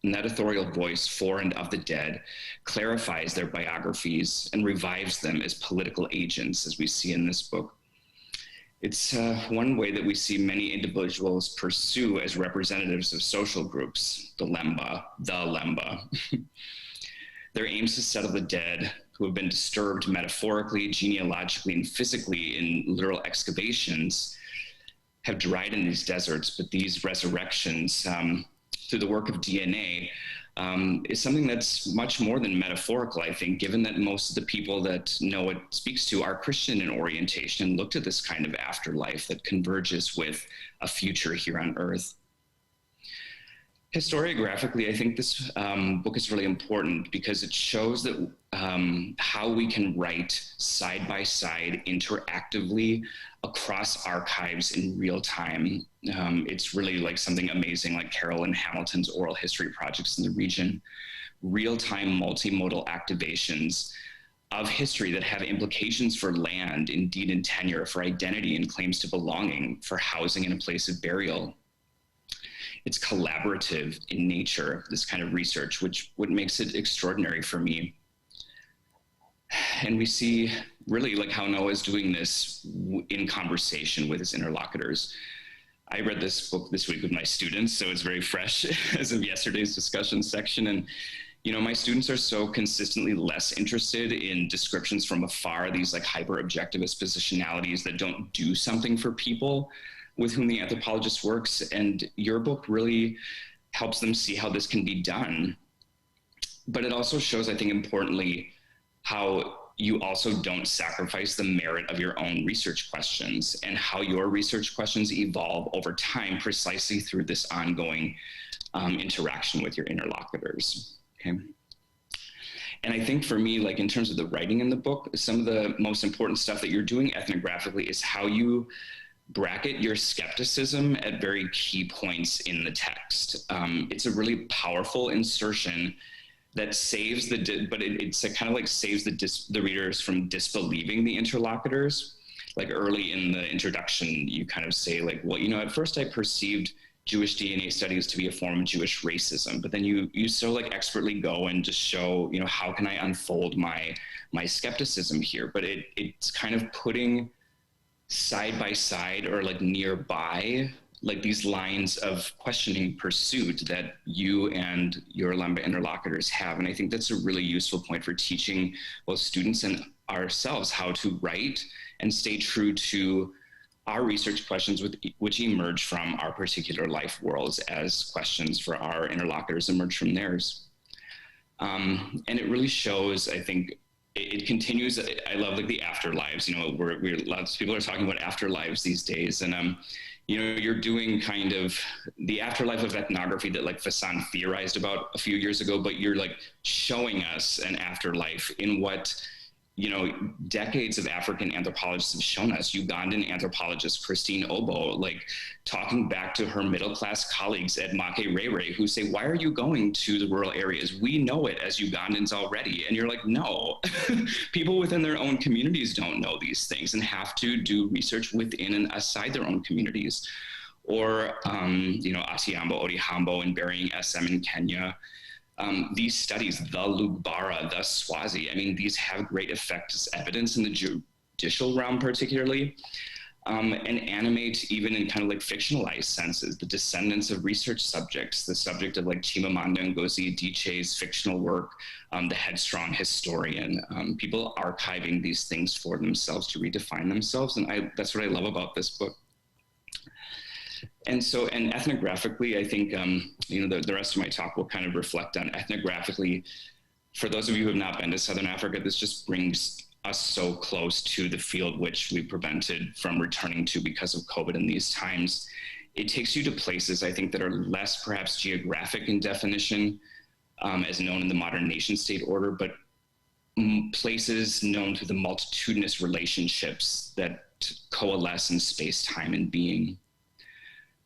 And that authorial voice for and of the dead clarifies their biographies and revives them as political agents, as we see in this book. It's one way that we see many individuals pursue as representatives of social groups, the Lemba. Their aims to settle the dead who have been disturbed metaphorically, genealogically, and physically in literal excavations have dried in these deserts, but these resurrections through the work of DNA is something that's much more than metaphorical, I think, given that most of the people that Noah speaks to are Christian in orientation and looked at this kind of afterlife that converges with a future here on earth. Historiographically, I think this book is really important because it shows that how we can write side by side interactively across archives in real time. It's really like something amazing, like Carol and Hamilton's oral history projects in the region, real-time multimodal activations of history that have implications for land, indeed and tenure, for identity and claims to belonging, for housing and a place of burial. It's collaborative in nature, this kind of research, which what makes it extraordinary for me. And we see really like how Noah is doing this in conversation with his interlocutors. I read this book this week with my students, so it's very fresh as of yesterday's discussion section. And, you know, my students are so consistently less interested in descriptions from afar, these like hyper-objectivist positionalities that don't do something for people with whom the anthropologist works. And your book really helps them see how this can be done. But it also shows, I think, importantly, how you also don't sacrifice the merit of your own research questions and how your research questions evolve over time precisely through this ongoing interaction with your interlocutors, okay? And I think for me, like in terms of the writing in the book, some of the most important stuff that you're doing ethnographically is how you bracket your skepticism at very key points in the text. It's a really powerful insertion that saves it's kind of like saves the readers from disbelieving the interlocutors. Like early in the introduction, you kind of say like, well, you know, at first I perceived Jewish DNA studies to be a form of Jewish racism, but then you so like expertly go and just show, you know, how can I unfold my skepticism here? But it's kind of putting side by side or like nearby, like these lines of questioning pursuit that you and your Lemba interlocutors have. And I think that's a really useful point for teaching both students and ourselves how to write and stay true to our research questions which emerge from our particular life worlds as questions for our interlocutors emerge from theirs. And it really shows, I think, it continues. I love like the afterlives, you know, we're lots of people are talking about afterlives these days. And, you know, you're doing kind of the afterlife of ethnography that like Fassan theorized about a few years ago, but you're like showing us an afterlife in what, you know, decades of African anthropologists have shown us. Ugandan anthropologist Christine Obo, like talking back to her middle-class colleagues at Makerere who say, why are you going to the rural areas? We know it as Ugandans already. And you're like, no, people within their own communities don't know these things and have to do research within and aside their own communities. Or, you know, Atiambo, Orihambo, and burying SM in Kenya. These studies, the Lugbara, the Swazi, I mean, these have great effect as evidence in the judicial realm particularly, and animate even in kind of like fictionalized senses, the descendants of research subjects, the subject of like Chimamanda Ngozi Adichie's fictional work, the headstrong historian, people archiving these things for themselves to redefine themselves. And that's what I love about this book. And so, and ethnographically, I think, you know, the rest of my talk will kind of reflect on ethnographically. For those of you who have not been to Southern Africa, this just brings us so close to the field which we prevented from returning to because of COVID in these times. It takes you to places, I think, that are less perhaps geographic in definition, as known in the modern nation state order, but places known through the multitudinous relationships that coalesce in space, time, and being.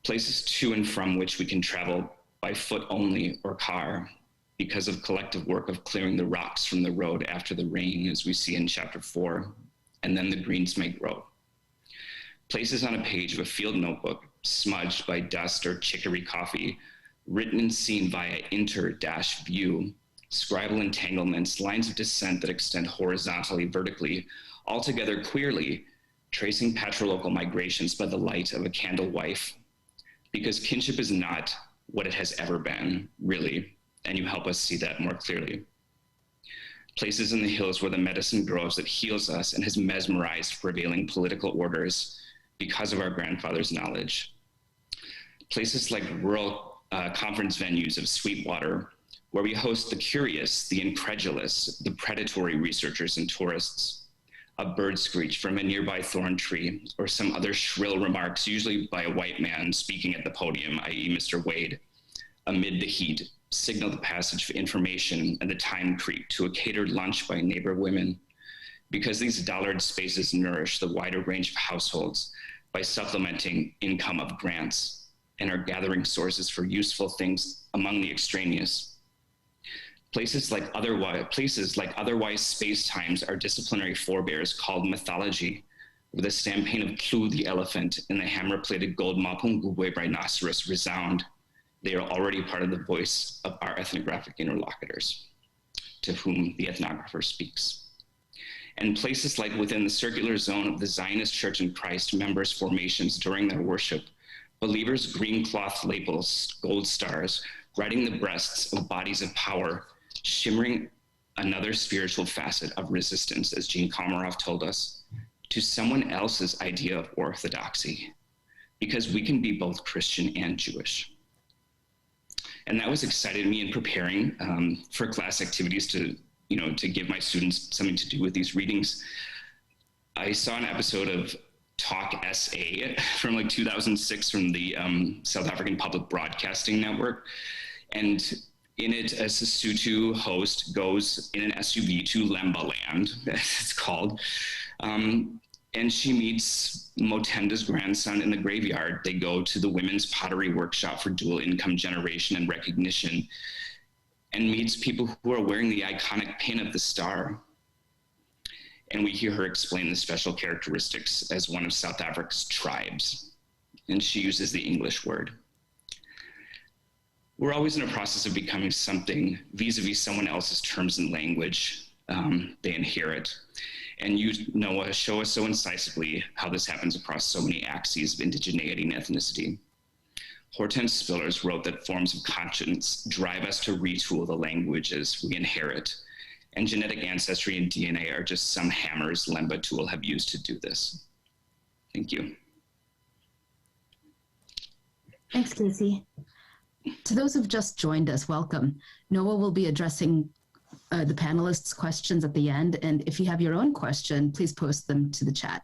Places to and from which we can travel by foot only or car because of collective work of clearing the rocks from the road after the rain, as we see in chapter 4, and then the greens may grow. Places on a page of a field notebook smudged by dust or chicory coffee, written and seen via inter-view, scribal entanglements, lines of descent that extend horizontally, vertically, altogether queerly, tracing patrilocal migrations by the light of a candle wife. Because kinship is not what it has ever been, really, and you help us see that more clearly. Places in the hills where the medicine grows that heals us and has mesmerized prevailing political orders because of our grandfather's knowledge. Places like rural conference venues of Sweetwater, where we host the curious, the incredulous, the predatory researchers and tourists. A bird screech from a nearby thorn tree, or some other shrill remarks, usually by a white man speaking at the podium, i.e. Mr. Wade, amid the heat, signal the passage of information and the time creep to a catered lunch by neighbor women, because these dollared spaces nourish the wider range of households by supplementing income of grants and are gathering sources for useful things among the extraneous. Places like otherwise space-times are disciplinary forebears called mythology, where the stampede of Clu the elephant and the hammer-plated gold Mapungubwe rhinoceros resound. They are already part of the voice of our ethnographic interlocutors, to whom the ethnographer speaks. And places like within the circular zone of the Zionist Church in Christ members' formations during their worship, believers' green cloth labels, gold stars, riding the breasts of bodies of power, shimmering another spiritual facet of resistance, as Jean Komarov told us, to someone else's idea of orthodoxy, because we can be both Christian and Jewish. And that was excited me in preparing for class activities to give my students something to do with these readings. I saw an episode of Talk SA from like 2006 from the South African Public Broadcasting Network. And in it, a Sesotho host goes in an SUV to Lemba Land, as it's called, and she meets Motenda's grandson in the graveyard. They go to the women's pottery workshop for dual income generation and recognition, and meets people who are wearing the iconic pin of the star. And we hear her explain the special characteristics as one of South Africa's tribes, and she uses the English word. We're always in a process of becoming something vis-a-vis someone else's terms and language they inherit. And you, Noah, show us so incisively how this happens across so many axes of indigeneity and ethnicity. Hortense Spillers wrote that forms of conscience drive us to retool the languages we inherit, and genetic ancestry and DNA are just some hammers Lemba tool have used to do this. Thank you. Thanks, Casey. To those who've just joined us, welcome. Noah will be addressing the panelists' questions at the end, and if you have your own question, please post them to the chat.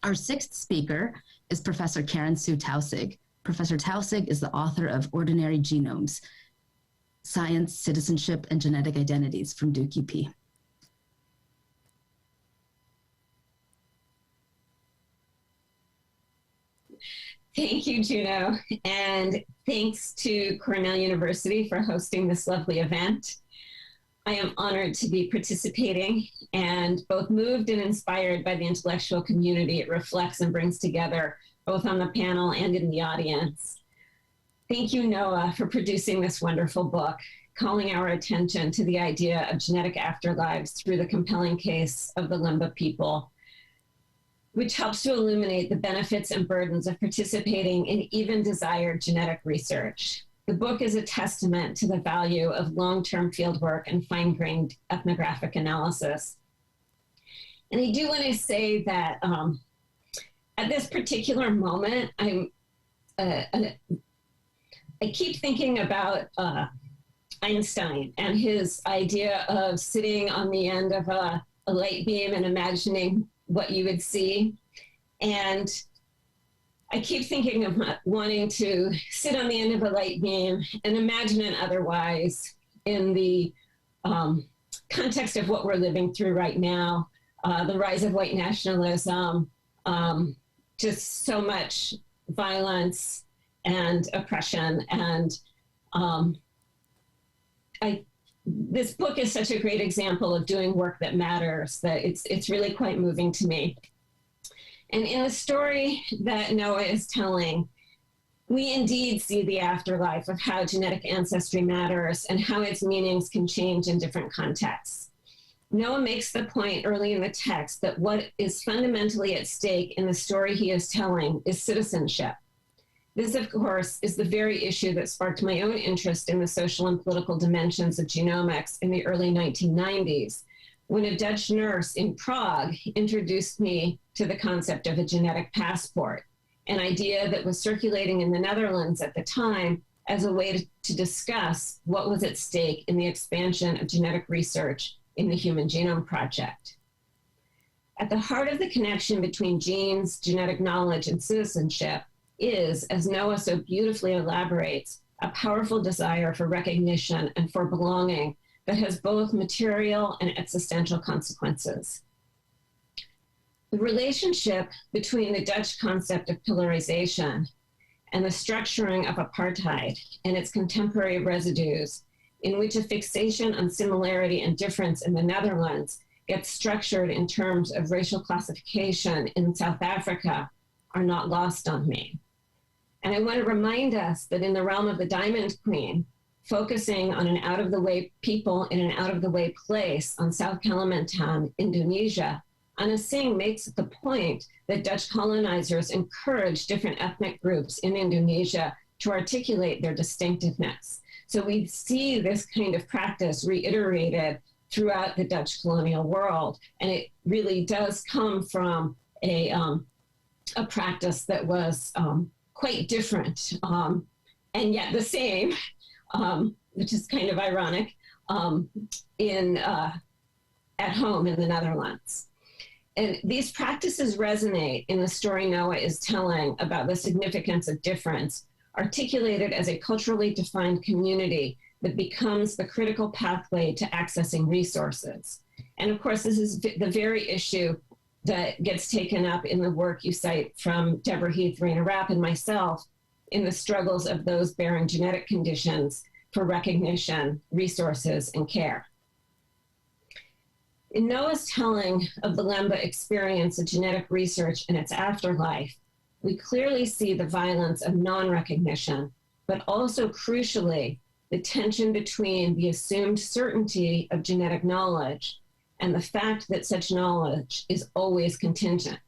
Our sixth speaker is Professor Karen Sue Taussig. Professor Taussig is the author of Ordinary Genomes, Science, Citizenship, and Genetic Identities from Duke UP. Thank you, Juno, and thanks to Cornell University for hosting this lovely event. I am honored to be participating and both moved and inspired by the intellectual community it reflects and brings together, both on the panel and in the audience. Thank you, Noah, for producing this wonderful book, calling our attention to the idea of genetic afterlives through the compelling case of the Lemba people, which helps to illuminate the benefits and burdens of participating in even desired genetic research. The book is a testament to the value of long-term fieldwork and fine-grained ethnographic analysis. And I do want to say that at this particular moment, I keep thinking about Einstein and his idea of sitting on the end of a light beam and imagining what you would see. And I keep thinking of wanting to sit on the end of a light beam and imagine it otherwise in the context of what we're living through right now, the rise of white nationalism, just so much violence and oppression. And this book is such a great example of doing work that matters, that it's really quite moving to me. And in the story that Noah is telling, we indeed see the afterlife of how genetic ancestry matters and how its meanings can change in different contexts. Noah makes the point early in the text that what is fundamentally at stake in the story he is telling is citizenship. This, of course, is the very issue that sparked my own interest in the social and political dimensions of genomics in the early 1990s, when a Dutch nurse in Prague introduced me to the concept of a genetic passport, an idea that was circulating in the Netherlands at the time as a way to discuss what was at stake in the expansion of genetic research in the Human Genome Project. At the heart of the connection between genes, genetic knowledge, and citizenship is, as Noah so beautifully elaborates, a powerful desire for recognition and for belonging that has both material and existential consequences. The relationship between the Dutch concept of pillarization and the structuring of apartheid and its contemporary residues, in which a fixation on similarity and difference in the Netherlands gets structured in terms of racial classification in South Africa, are not lost on me. And I want to remind us that in the realm of the Diamond Queen, focusing on an out-of-the-way people in an out-of-the-way place on South Kalimantan, Indonesia, Anna Singh makes the point that Dutch colonizers encouraged different ethnic groups in Indonesia to articulate their distinctiveness. So we see this kind of practice reiterated throughout the Dutch colonial world, and it really does come from a practice that was quite different and yet the same, which is kind of ironic, at home in the Netherlands. And these practices resonate in the story Noah is telling about the significance of difference, articulated as a culturally defined community that becomes the critical pathway to accessing resources. And of course, this is the very issue that gets taken up in the work you cite from Deborah Heath, Raina Rapp, and myself in the struggles of those bearing genetic conditions for recognition, resources, and care. In Noah's telling of the Lemba experience of genetic research and its afterlife, we clearly see the violence of non-recognition, but also crucially, the tension between the assumed certainty of genetic knowledge and the fact that such knowledge is always contingent.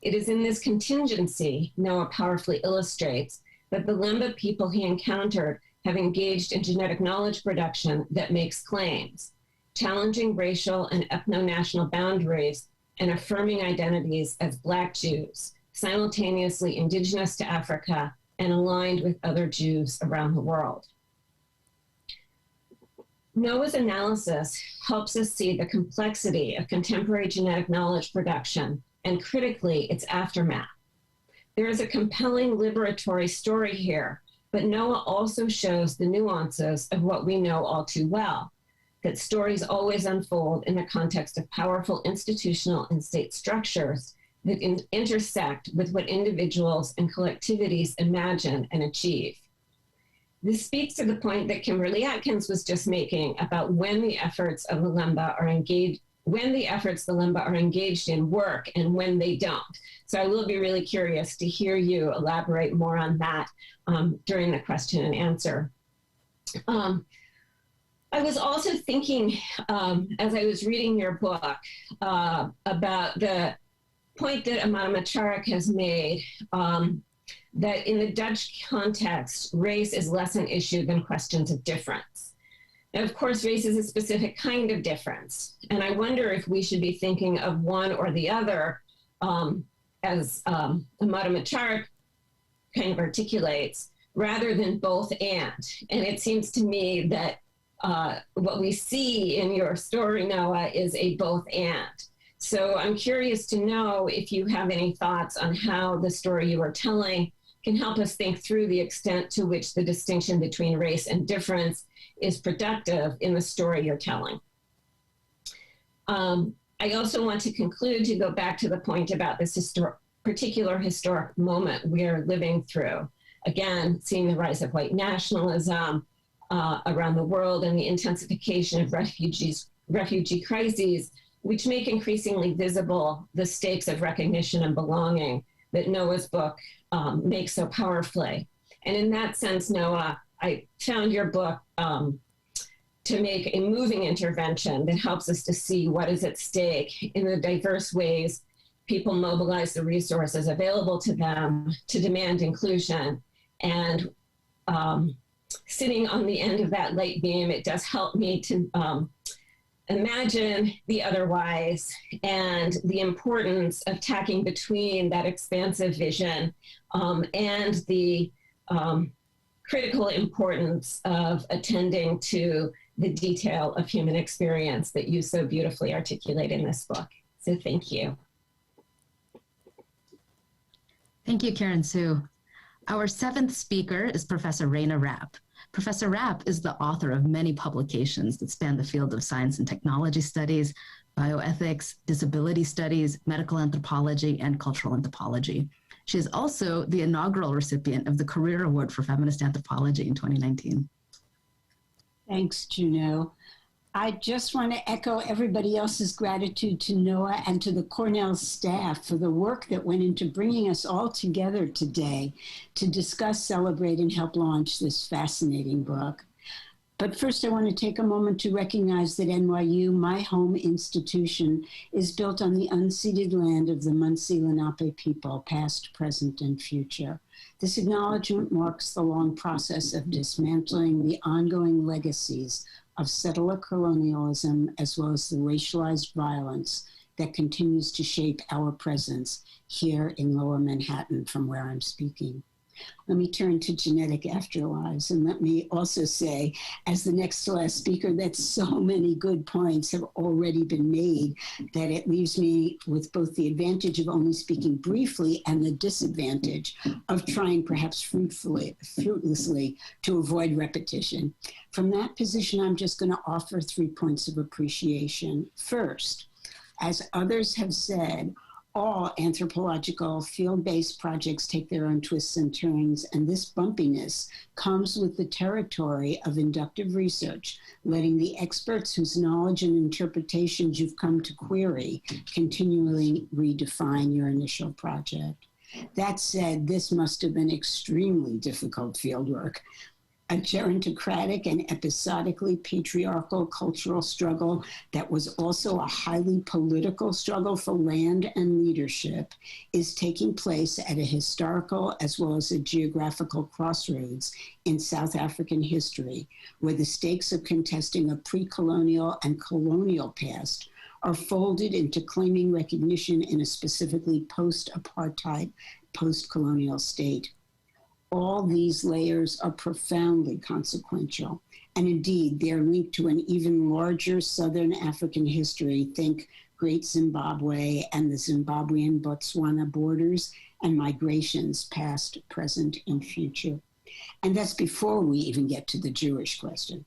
It is in this contingency, Noah powerfully illustrates, that the Lemba people he encountered have engaged in genetic knowledge production that makes claims, challenging racial and ethno-national boundaries and affirming identities as Black Jews, simultaneously indigenous to Africa and aligned with other Jews around the world. Noah's analysis helps us see the complexity of contemporary genetic knowledge production and, critically, its aftermath. There is a compelling liberatory story here, but Noah also shows the nuances of what we know all too well, that stories always unfold in the context of powerful institutional and state structures that intersect with what individuals and collectivities imagine and achieve. This speaks to the point that Kimberly Atkins was just making about when the efforts of the Lemba are engaged, when the efforts the Lemba are engaged in work and when they don't. So I will be really curious to hear you elaborate more on that during the question and answer. I was also thinking, as I was reading your book, about the point that Amata Macharik has made, that in the Dutch context, race is less an issue than questions of difference. Now, of course, race is a specific kind of difference, and I wonder if we should be thinking of one or the other, as Amata Macharik kind of articulates, rather than both and. And it seems to me that what we see in your story, Noah, is a both and. So I'm curious to know if you have any thoughts on how the story you are telling can help us think through the extent to which the distinction between race and difference is productive in the story you're telling. I also want to conclude to go back to the point about this particular historic moment we're living through. Again, seeing the rise of white nationalism around the world and the intensification of refugee crises, which make increasingly visible the stakes of recognition and belonging that Noah's book makes so powerfully. And in that sense, Noah, I found your book to make a moving intervention that helps us to see what is at stake in the diverse ways people mobilize the resources available to them to demand inclusion. And sitting on the end of that light beam, it does help me to imagine the otherwise and the importance of tacking between that expansive vision and the critical importance of attending to the detail of human experience that you so beautifully articulate in this book. So thank you. Thank you, Karen Sue. Our seventh speaker is Professor Raina Rapp. Professor Rapp is the author of many publications that span the field of science and technology studies, bioethics, disability studies, medical anthropology, and cultural anthropology. She is also the inaugural recipient of the Career Award for Feminist Anthropology in 2019. Thanks, Juno. I just want to echo everybody else's gratitude to Noah and to the Cornell staff for the work that went into bringing us all together today to discuss, celebrate, and help launch this fascinating book. But first, I want to take a moment to recognize that NYU, my home institution, is built on the unceded land of the Munsee Lenape people, past, present, and future. This acknowledgement marks the long process of dismantling the ongoing legacies of settler colonialism, as well as the racialized violence that continues to shape our presence here in Lower Manhattan, from where I'm speaking. Let me turn to genetic afterlives, and let me also say, as the next to last speaker, that so many good points have already been made that it leaves me with both the advantage of only speaking briefly and the disadvantage of trying perhaps fruitlessly to avoid repetition. From that position, I'm just going to offer 3 points of appreciation. First, as others have said, all anthropological field-based projects take their own twists and turns, and this bumpiness comes with the territory of inductive research, letting the experts whose knowledge and interpretations you've come to query continually redefine your initial project. That said, this must have been extremely difficult fieldwork. A gerontocratic and episodically patriarchal cultural struggle that was also a highly political struggle for land and leadership is taking place at a historical as well as a geographical crossroads in South African history, where the stakes of contesting a pre-colonial and colonial past are folded into claiming recognition in a specifically post-apartheid, post-colonial state. All these layers are profoundly consequential, and indeed, they are linked to an even larger Southern African history. Think Great Zimbabwe and the Zimbabwean-Botswana borders and migrations past, present, and future. And that's before we even get to the Jewish question.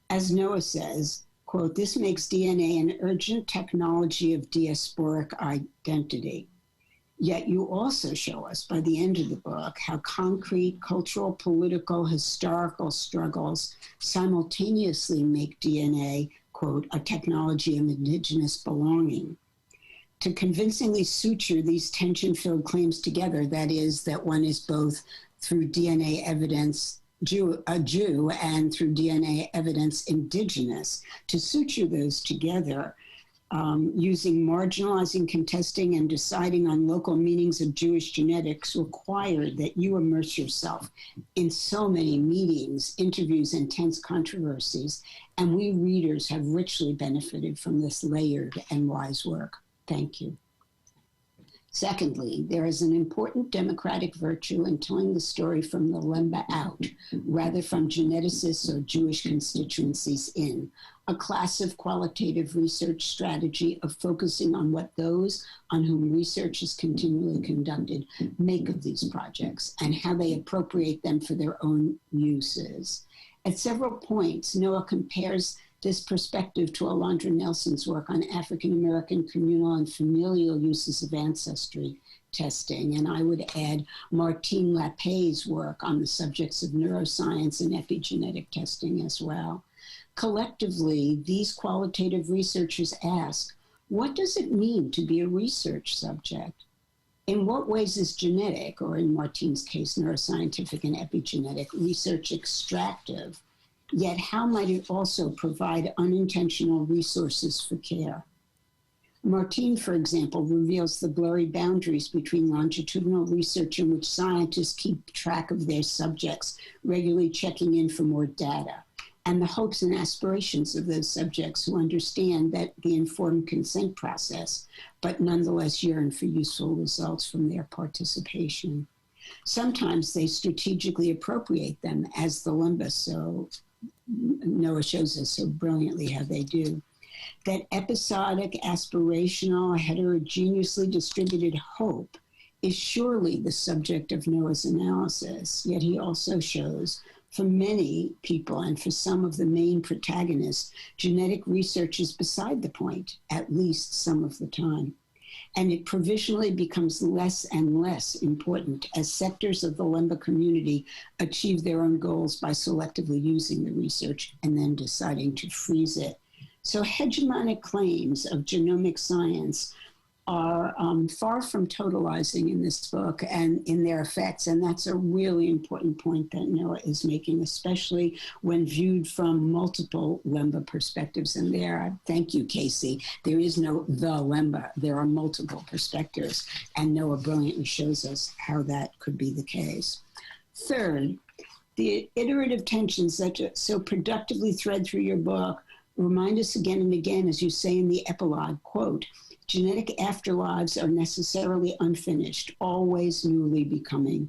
As Noah says, quote, "This makes DNA an urgent technology of diasporic identity. Yet you also show us by the end of the book how concrete, cultural, political, historical struggles simultaneously make DNA, quote, a technology of indigenous belonging. To convincingly suture these tension-filled claims together, that is, that one is both through DNA evidence a Jew and through DNA evidence indigenous, to suture those together using marginalizing, contesting, and deciding on local meanings of Jewish genetics required that you immerse yourself in so many meetings, interviews, and tense controversies, and we readers have richly benefited from this layered and wise work. Thank you. Secondly, there is an important democratic virtue in telling the story from the Lemba out, rather from geneticists or Jewish constituencies in, a class of qualitative research strategy of focusing on what those on whom research is continually conducted make of these projects and how they appropriate them for their own uses. At several points, Noah compares this perspective to Alondra Nelson's work on African-American communal and familial uses of ancestry testing. And I would add Martine Lappé's work on the subjects of neuroscience and epigenetic testing as well. Collectively, these qualitative researchers ask, what does it mean to be a research subject? In what ways is genetic, or in Martine's case, neuroscientific and epigenetic research extractive? Yet how might it also provide unintentional resources for care? Martine, for example, reveals the blurry boundaries between longitudinal research in which scientists keep track of their subjects, regularly checking in for more data, and the hopes and aspirations of those subjects who understand that the informed consent process, but nonetheless yearn for useful results from their participation. Sometimes they strategically appropriate them, as the Lemba so Noah shows us so brilliantly how they do. That episodic, aspirational, heterogeneously distributed hope is surely the subject of Noah's analysis, yet he also shows for many people and for some of the main protagonists, genetic research is beside the point, at least some of the time. And it provisionally becomes less and less important as sectors of the Lemba community achieve their own goals by selectively using the research and then deciding to freeze it. So hegemonic claims of genomic science are far from totalizing in this book and in their effects. And that's a really important point that Noah is making, especially when viewed from multiple Lemba perspectives. And there, thank you, Casey, there is no the Lemba, there are multiple perspectives. And Noah brilliantly shows us how that could be the case. Third, the iterative tensions that so productively thread through your book remind us again and again, as you say in the epilogue, quote, genetic afterlives are necessarily unfinished, always newly becoming.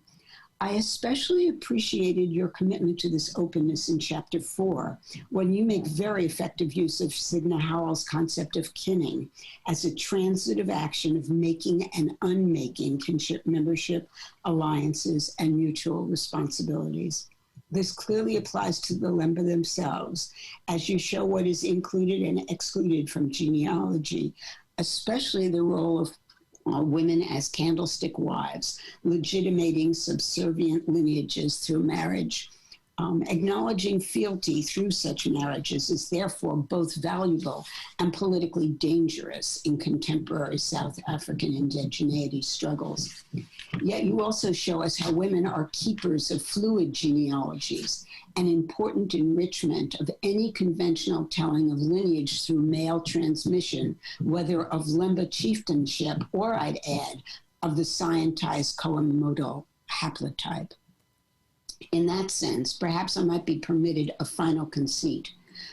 I especially appreciated your commitment to this openness in chapter 4, when you make very effective use of Sidney Howell's concept of kinning as a transitive action of making and unmaking kinship membership, alliances, and mutual responsibilities. This clearly applies to the Lemba themselves, as you show what is included and excluded from genealogy, especially the role of women as candlestick wives, legitimating subservient lineages through marriage. Acknowledging fealty through such marriages is therefore both valuable and politically dangerous in contemporary South African indigeneity struggles. Yet you also show us how women are keepers of fluid genealogies, an important enrichment of any conventional telling of lineage through male transmission, whether of Lemba chieftainship or, I'd add, of the scientized columnodal haplotype. In that sense, perhaps I might be permitted a final conceit.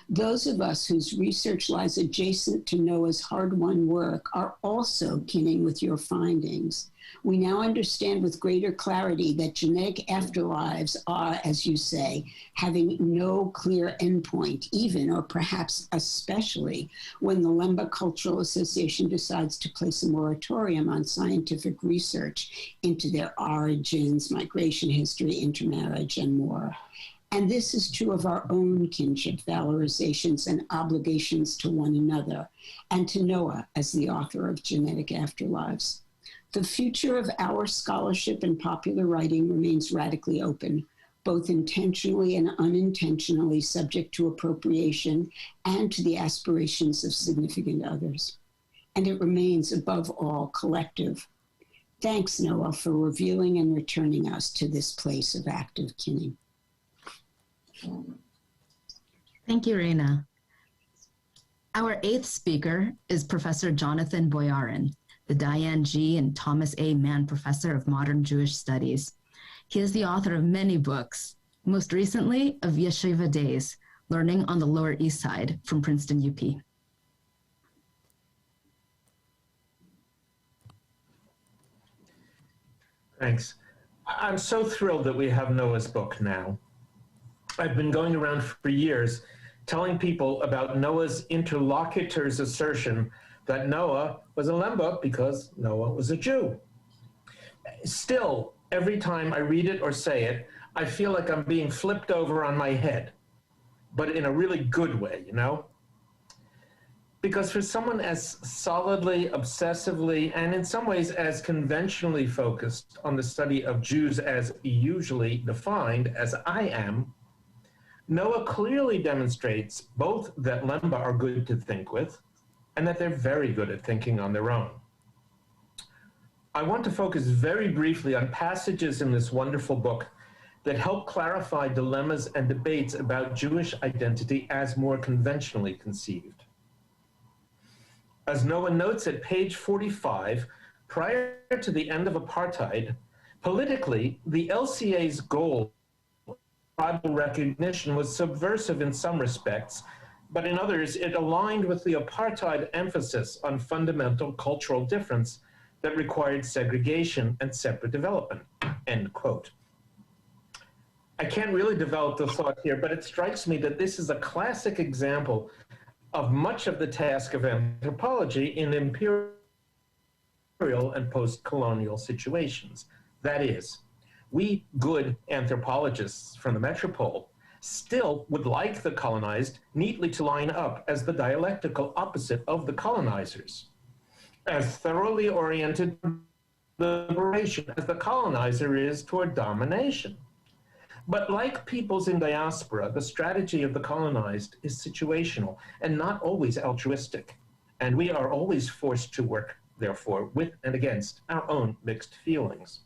Those of us whose research lies adjacent to Noah's hard-won work are also kinning with your findings. We now understand with greater clarity that genetic afterlives are, as you say, having no clear endpoint, even or perhaps especially when the Lemba Cultural Association decides to place a moratorium on scientific research into their origins, migration history, intermarriage, and more. And this is true of our own kinship valorizations and obligations to one another, and to Noah as the author of Genetic Afterlives. The future of our scholarship and popular writing remains radically open, both intentionally and unintentionally subject to appropriation and to the aspirations of significant others. And it remains, above all, collective. Thanks, Noah, for revealing and returning us to this place of active kinning. Thank you, Reina. Our 8th speaker is Professor Jonathan Boyarin, the Diane G. and Thomas A. Mann Professor of Modern Jewish Studies. He is the author of many books, most recently of Yeshiva Days, Learning on the Lower East Side from Princeton UP. Thanks. I'm so thrilled that we have Noah's book now. I've been going around for years telling people about Noah's interlocutor's assertion that Noah was a Lemba because Noah was a Jew. Still, every time I read it or say it, I feel like I'm being flipped over on my head, but in a really good way, you know? Because for someone as solidly, obsessively, and in some ways as conventionally focused on the study of Jews as usually defined as I am, Noah clearly demonstrates both that Lemba are good to think with, and that they're very good at thinking on their own. I want to focus very briefly on passages in this wonderful book that help clarify dilemmas and debates about Jewish identity as more conventionally conceived. As Noah notes at page 45, prior to the end of apartheid, politically, the LCA's goal of tribal recognition was subversive in some respects, but in others, it aligned with the apartheid emphasis on fundamental cultural difference that required segregation and separate development, end quote. I can't really develop the thought here, but it strikes me that this is a classic example of much of the task of anthropology in imperial and post-colonial situations. That is, we good anthropologists from the metropole still would like the colonized neatly to line up as the dialectical opposite of the colonizers, as thoroughly oriented liberation as the colonizer is toward domination. But like peoples in diaspora, the strategy of the colonized is situational and not always altruistic. And we are always forced to work, therefore, with and against our own mixed feelings.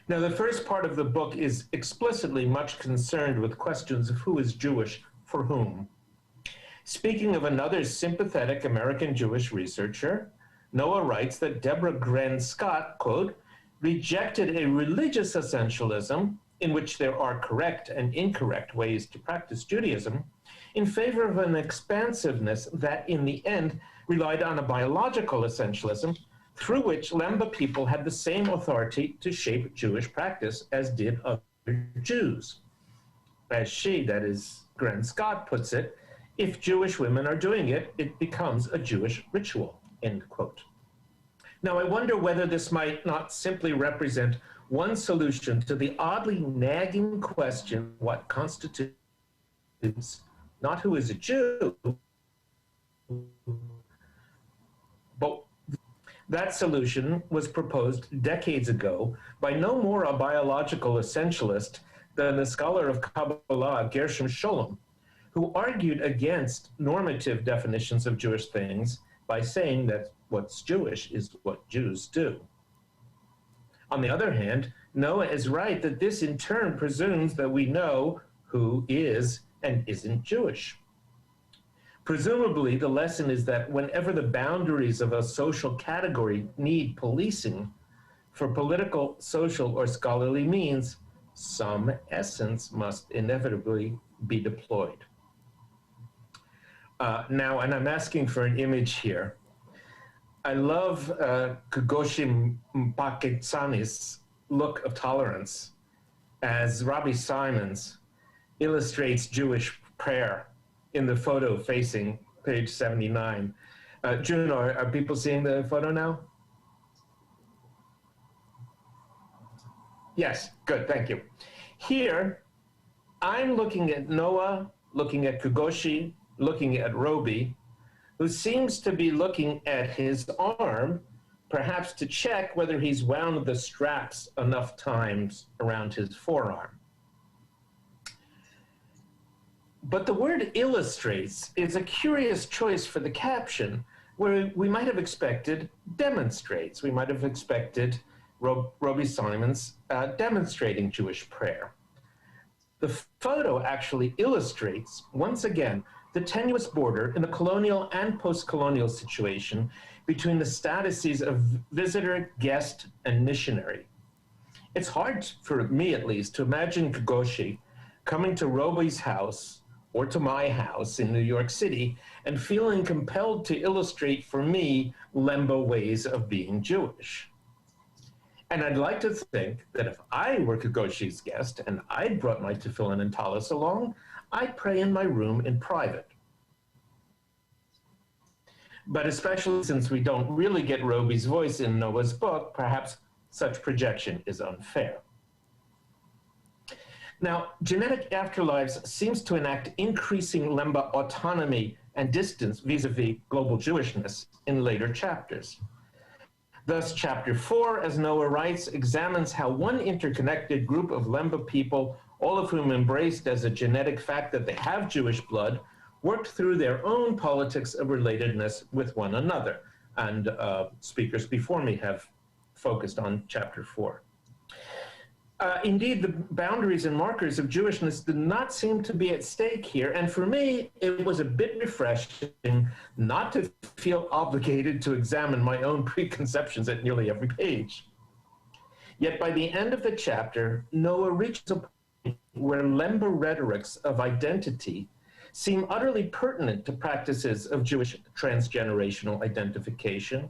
Now, the first part of the book is explicitly much concerned with questions of who is Jewish for whom. Speaking of another sympathetic American Jewish researcher, Noah writes that Deborah Gren Scott, quote, rejected a religious essentialism in which there are correct and incorrect ways to practice Judaism in favor of an expansiveness that in the end relied on a biological essentialism through which Lemba people had the same authority to shape Jewish practice as did other Jews. As she, that is Gren Scott, puts it, if Jewish women are doing it, it becomes a Jewish ritual, end quote. Now, I wonder whether this might not simply represent one solution to the oddly nagging question, what constitutes not who is a Jew, but that solution was proposed decades ago by no more a biological essentialist than the scholar of Kabbalah, Gershom Scholem, who argued against normative definitions of Jewish things by saying that what's Jewish is what Jews do. On the other hand, Noah is right that this in turn presumes that we know who is and isn't Jewish. Presumably, the lesson is that whenever the boundaries of a social category need policing for political, social, or scholarly means, some essence must inevitably be deployed. Now, and I'm asking for an image here. I love Kugoshi Mpaketsani's look of tolerance as Robbie Simons illustrates Jewish prayer in the photo facing page 79. Juno, are people seeing the photo now? Yes, good, thank you. Here, I'm looking at Noah, looking at Kugoshi, looking at Roby, who seems to be looking at his arm, perhaps to check whether he's wound the straps enough times around his forearm. But the word illustrates is a curious choice for the caption, where we might have expected demonstrates. We might have expected Roby Simons demonstrating Jewish prayer. The photo actually illustrates, once again, the tenuous border in the colonial and post-colonial situation between the statuses of visitor, guest, and missionary. It's hard, for me at least, to imagine Kugoshi coming to Roby's house or to my house in New York City and feeling compelled to illustrate for me Lemba ways of being Jewish. And I'd like to think that if I were Kugoshi's guest and I'd brought my tefillin and talis along, I'd pray in my room in private. But especially since we don't really get Roby's voice in Noah's book, perhaps such projection is unfair. Now, Genetic Afterlives seems to enact increasing Lemba autonomy and distance vis-a-vis global Jewishness in later chapters. Thus, chapter 4, as Noah writes, examines how one interconnected group of Lemba people, all of whom embraced as a genetic fact that they have Jewish blood, worked through their own politics of relatedness with one another. And speakers before me have focused on chapter 4. Indeed, the boundaries and markers of Jewishness did not seem to be at stake here. And for me, it was a bit refreshing not to feel obligated to examine my own preconceptions at nearly every page. Yet by the end of the chapter, Noah reaches a point where Lemba rhetorics of identity seem utterly pertinent to practices of Jewish transgenerational identification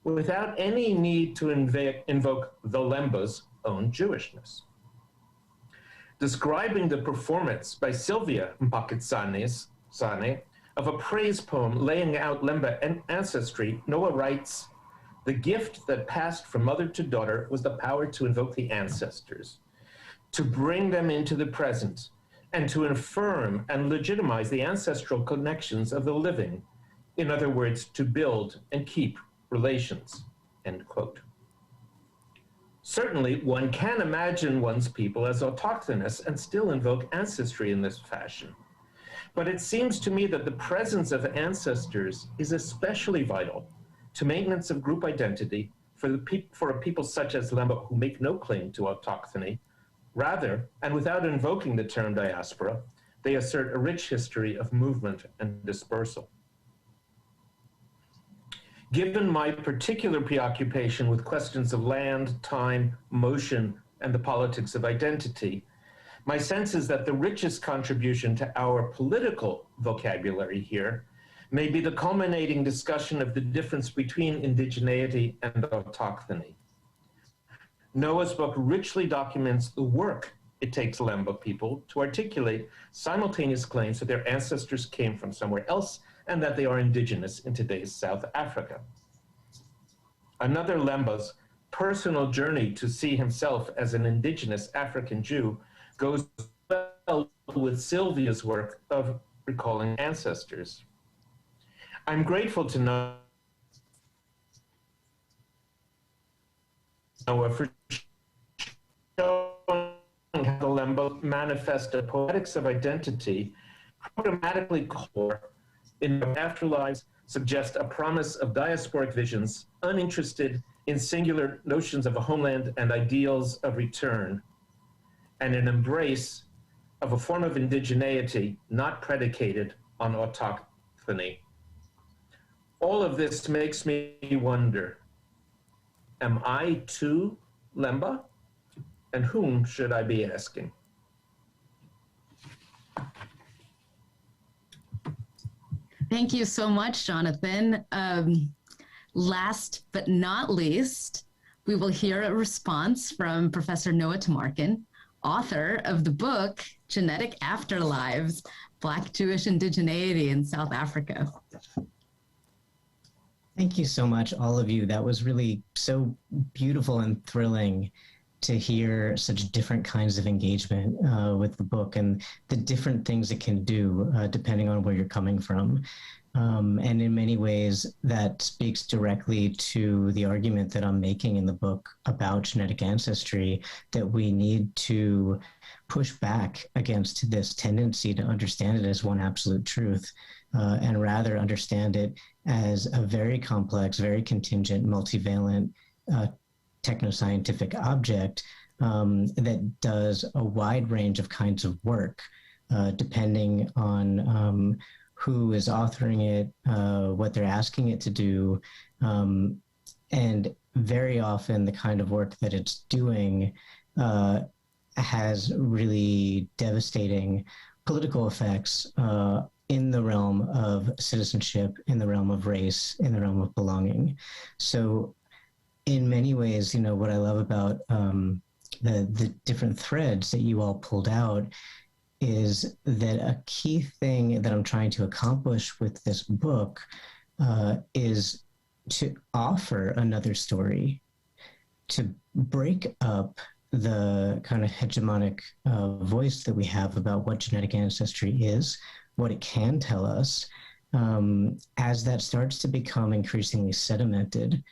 without any need to invoke the Lemba's own Jewishness. Describing the performance by Sylvia Mpaketsane of a praise poem laying out Lemba ancestry, Noah writes, "The gift that passed from mother to daughter was the power to invoke the ancestors, to bring them into the present, and to affirm and legitimize the ancestral connections of the living. In other words, to build and keep relations," end quote. Certainly, one can imagine one's people as autochthonous and still invoke ancestry in this fashion. But it seems to me that the presence of ancestors is especially vital to maintenance of group identity for a people such as Lemba who make no claim to autochthony. Rather, and without invoking the term diaspora, they assert a rich history of movement and dispersal. Given my particular preoccupation with questions of land, time, motion, and the politics of identity, my sense is that the richest contribution to our political vocabulary here may be the culminating discussion of the difference between indigeneity and autochthony. Noah's book richly documents the work it takes Lemba people to articulate simultaneous claims that their ancestors came from somewhere else and that they are indigenous in today's South Africa. Another Lemba's personal journey to see himself as an indigenous African Jew goes well with Sylvia's work of recalling ancestors. I'm grateful to Noah for showing how the Lemba manifest a poetics of identity programmatically core in Afterlives suggest a promise of diasporic visions, uninterested in singular notions of a homeland and ideals of return, and an embrace of a form of indigeneity not predicated on autochthony. All of this makes me wonder, am I too Lemba? And whom should I be asking? Thank you so much, Jonathan. Last but not least, we will hear a response from Professor Noah Tamarkin, author of the book, Genetic Afterlives, Black Jewish Indigeneity in South Africa. Thank you so much, all of you. That was really so beautiful and thrilling to hear such different kinds of engagement with the book and the different things it can do depending on where you're coming from. And in many ways, that speaks directly to the argument that I'm making in the book about genetic ancestry, that we need to push back against this tendency to understand it as one absolute truth, and rather understand it as a very complex, very contingent, multivalent technoscientific object that does a wide range of kinds of work, depending on who is authoring it, what they're asking it to do, and very often the kind of work that it's doing has really devastating political effects in the realm of citizenship, in the realm of race, in the realm of belonging. So in many ways, you know, what I love about the different threads that you all pulled out is that a key thing that I'm trying to accomplish with this book is to offer another story, to break up the kind of hegemonic voice that we have about what genetic ancestry is, what it can tell us, as that starts to become increasingly sedimented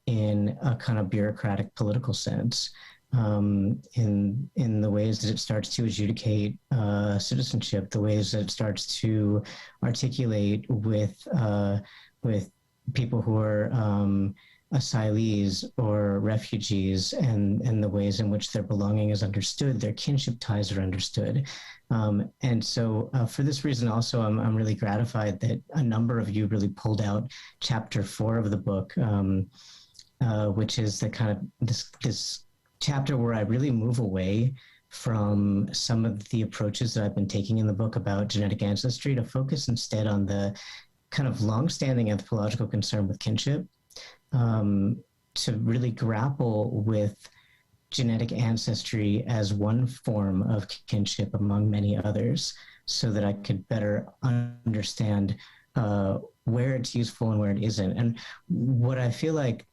in a kind of bureaucratic political sense, in the ways that it starts to adjudicate citizenship, the ways that it starts to articulate with people who are asylees or refugees, and the ways in which their belonging is understood, their kinship ties are understood. And so for this reason also, I'm really gratified that a number of you really pulled out chapter 4 of the book, which is the kind of this chapter where I really move away from some of the approaches that I've been taking in the book about genetic ancestry to focus instead on the kind of longstanding anthropological concern with kinship, to really grapple with genetic ancestry as one form of kinship among many others, so that I could better understand where it's useful and where it isn't. And what I feel like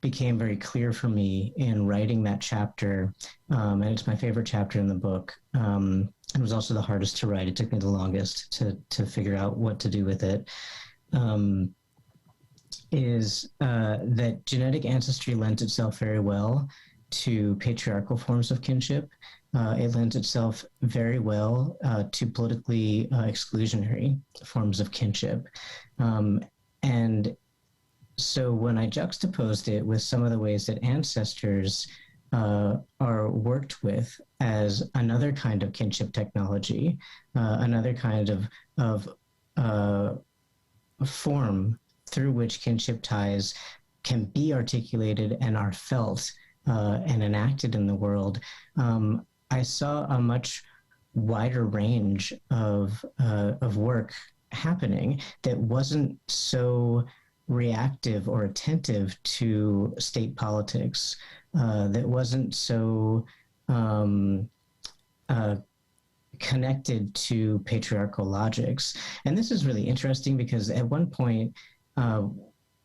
became very clear for me in writing that chapter, and it's my favorite chapter in the book. It was also the hardest to write. It took me the longest to figure out what to do with it. Is that genetic ancestry lends itself very well to patriarchal forms of kinship. It lends itself very well to politically exclusionary forms of kinship. And so when I juxtaposed it with some of the ways that ancestors are worked with as another kind of kinship technology, another kind of form through which kinship ties can be articulated and are felt and enacted in the world, I saw a much wider range of work happening that wasn't so reactive or attentive to state politics, that wasn't so connected to patriarchal logics. And this is really interesting because at one point,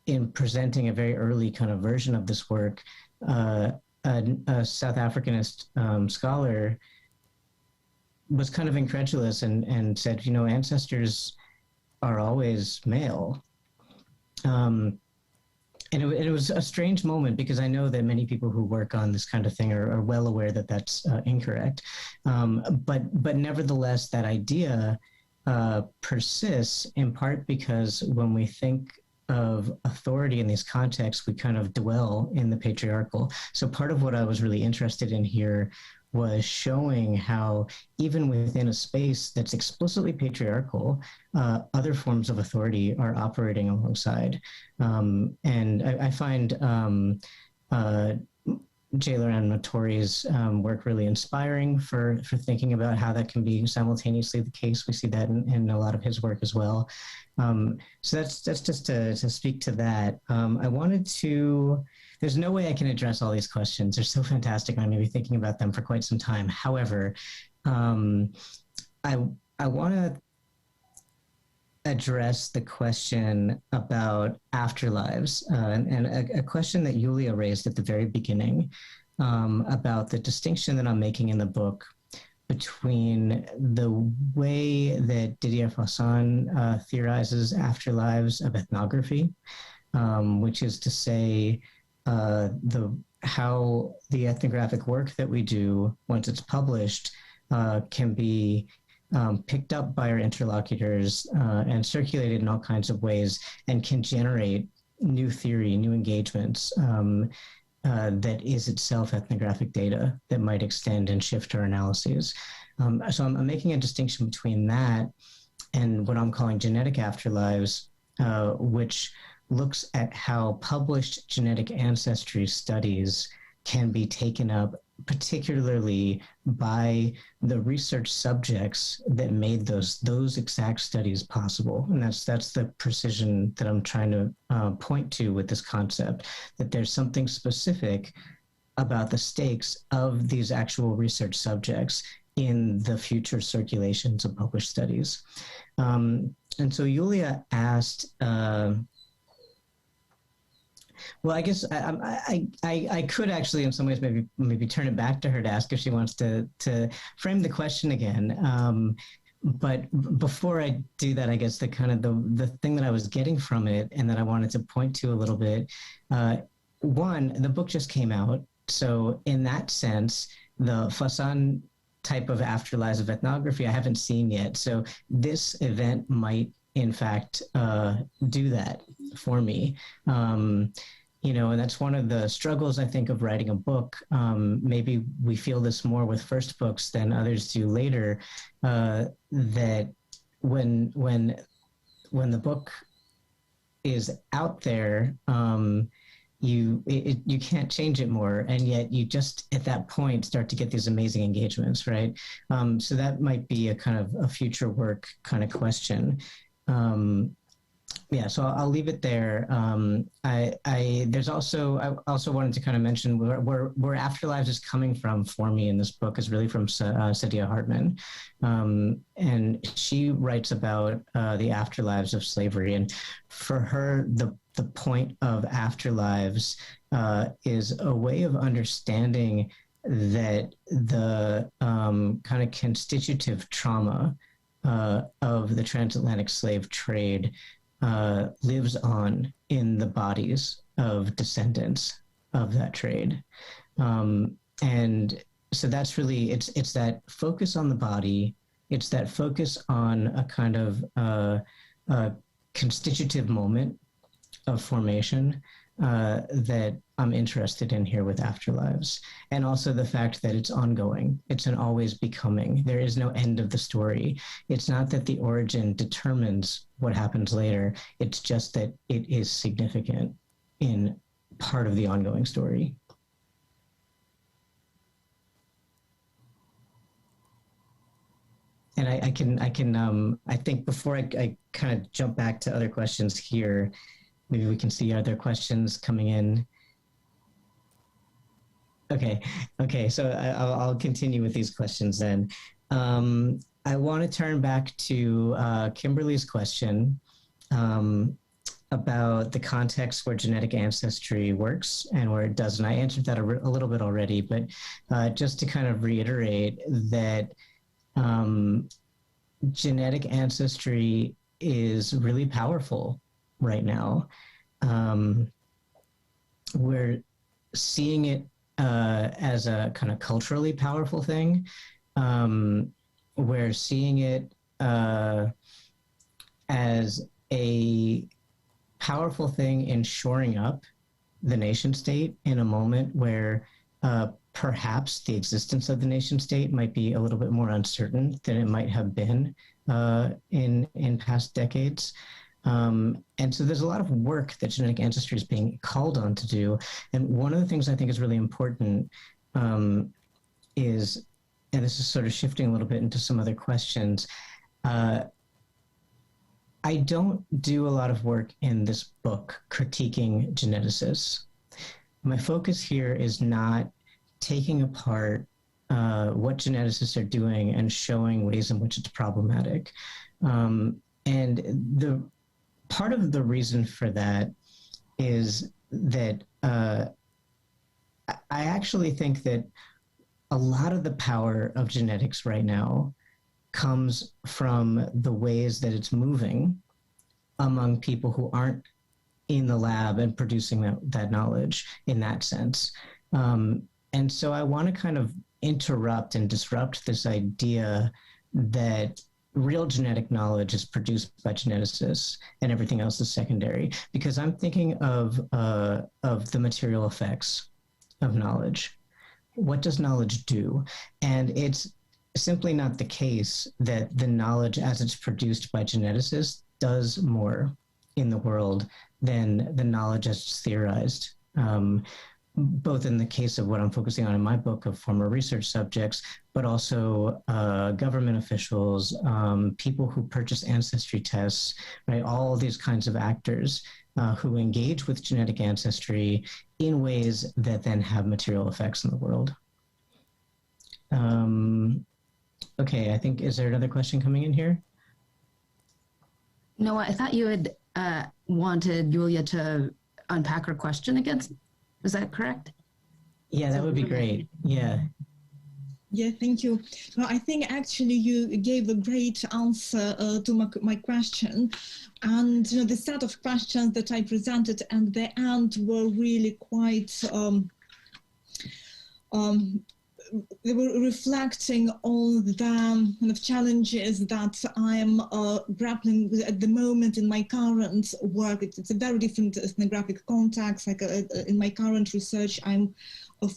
in presenting a very early kind of version of this work, a South Africanist scholar was kind of incredulous and said, you know, ancestors are always male. And it was a strange moment because I know that many people who work on this kind of thing are well aware that that's incorrect. But nevertheless, that idea persists in part because when we think of authority in these contexts, we kind of dwell in the patriarchal. So part of what I was really interested in here was showing how even within a space that's explicitly patriarchal, other forms of authority are operating alongside. And I find Jailer Notori's work really inspiring for thinking about how that can be simultaneously the case. We see that in a lot of his work as well. So that's just to speak to that. I wanted to, there's no way I can address all these questions. They're so fantastic, and I'm going to be thinking about them for quite some time. However, I want to address the question about afterlives, and a question that Yulia raised at the very beginning about the distinction that I'm making in the book between the way that Didier Fasson theorizes afterlives of ethnography, which is to say how the ethnographic work that we do once it's published can be picked up by our interlocutors and circulated in all kinds of ways and can generate new theory, new engagements that is itself ethnographic data that might extend and shift our analyses. So I'm making a distinction between that and what I'm calling genetic afterlives, which looks at how published genetic ancestry studies can be taken up, particularly by the research subjects that made those exact studies possible. And that's the precision that I'm trying to point to with this concept, that there's something specific about the stakes of these actual research subjects in the future circulations of published studies. And so Yulia asked, well, I guess I could actually, in some ways, maybe turn it back to her to ask if she wants to frame the question again. But before I do that, I guess the thing that I was getting from it and that I wanted to point to a little bit, one, the book just came out, so in that sense, the Fasson type of afterlives of ethnography I haven't seen yet. So this event might, in fact, do that for me. You know, and that's one of the struggles, I think, of writing a book. Maybe we feel this more with first books than others do later, that when the book is out there, you can't change it more, and yet you just at that point start to get these amazing engagements, right? So that might be a kind of a future work kind of question. Yeah, so I'll leave it there. I also wanted to kind of mention where Afterlives is coming from for me in this book is really from Saidiya Hartman, and she writes about the afterlives of slavery, and for her the point of Afterlives is a way of understanding that the kind of constitutive trauma of the transatlantic slave trade lives on in the bodies of descendants of that trade. And so that's really, it's that focus on the body, it's that focus on a kind of a constitutive moment of formation that I'm interested in here with Afterlives. And also the fact that it's ongoing. It's an always becoming. There is no end of the story. It's not that the origin determines what happens later. It's just that it is significant in part of the ongoing story. And I think before I kind of jump back to other questions here, maybe we can see other questions coming in. Okay. So I'll continue with these questions then. I want to turn back to Kimberly's question about the context where genetic ancestry works and where it doesn't. I answered that a little bit already, but just to kind of reiterate that genetic ancestry is really powerful right now. We're seeing it as a kind of culturally powerful thing. We're seeing it as a powerful thing in shoring up the nation state in a moment where perhaps the existence of the nation state might be a little bit more uncertain than it might have been in past decades. And so there's a lot of work that genetic ancestry is being called on to do. And one of the things I think is really important is, and this is sort of shifting a little bit into some other questions, I don't do a lot of work in this book critiquing geneticists. My focus here is not taking apart what geneticists are doing and showing ways in which it's problematic. And the part of the reason for that is that I actually think that a lot of the power of genetics right now comes from the ways that it's moving among people who aren't in the lab and producing that knowledge in that sense. And so I want to kind of interrupt and disrupt this idea that real genetic knowledge is produced by geneticists and everything else is secondary, because I'm thinking of the material effects of knowledge. What does knowledge do? And it's simply not the case that the knowledge as it's produced by geneticists does more in the world than the knowledge as it's theorized. Both in the case of what I'm focusing on in my book of former research subjects, but also government officials, people who purchase ancestry tests, right? All these kinds of actors who engage with genetic ancestry in ways that then have material effects in the world. Okay, I think, is there another question coming in here? No, I thought you had wanted Julia to unpack her question again. Is that correct? Yeah, that would be great. Yeah. Yeah, thank you. Well, I think actually you gave a great answer to my question. And the set of questions that I presented at the end were really quite, they were reflecting on the kind of challenges that I'm grappling with at the moment in my current work. It's a very different ethnographic context. Like in my current research, I'm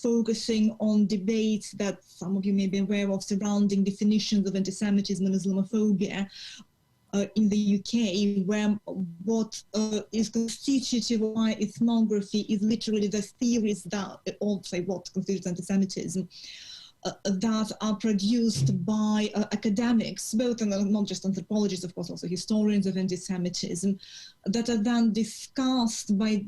focusing on debates that some of you may be aware of surrounding definitions of anti-Semitism and Islamophobia in the UK, where what is constitutive of my ethnography is literally the theories that of, say, what constitutes anti-Semitism. that are produced by academics, both and not just anthropologists, of course, also historians of anti-Semitism, that are then discussed by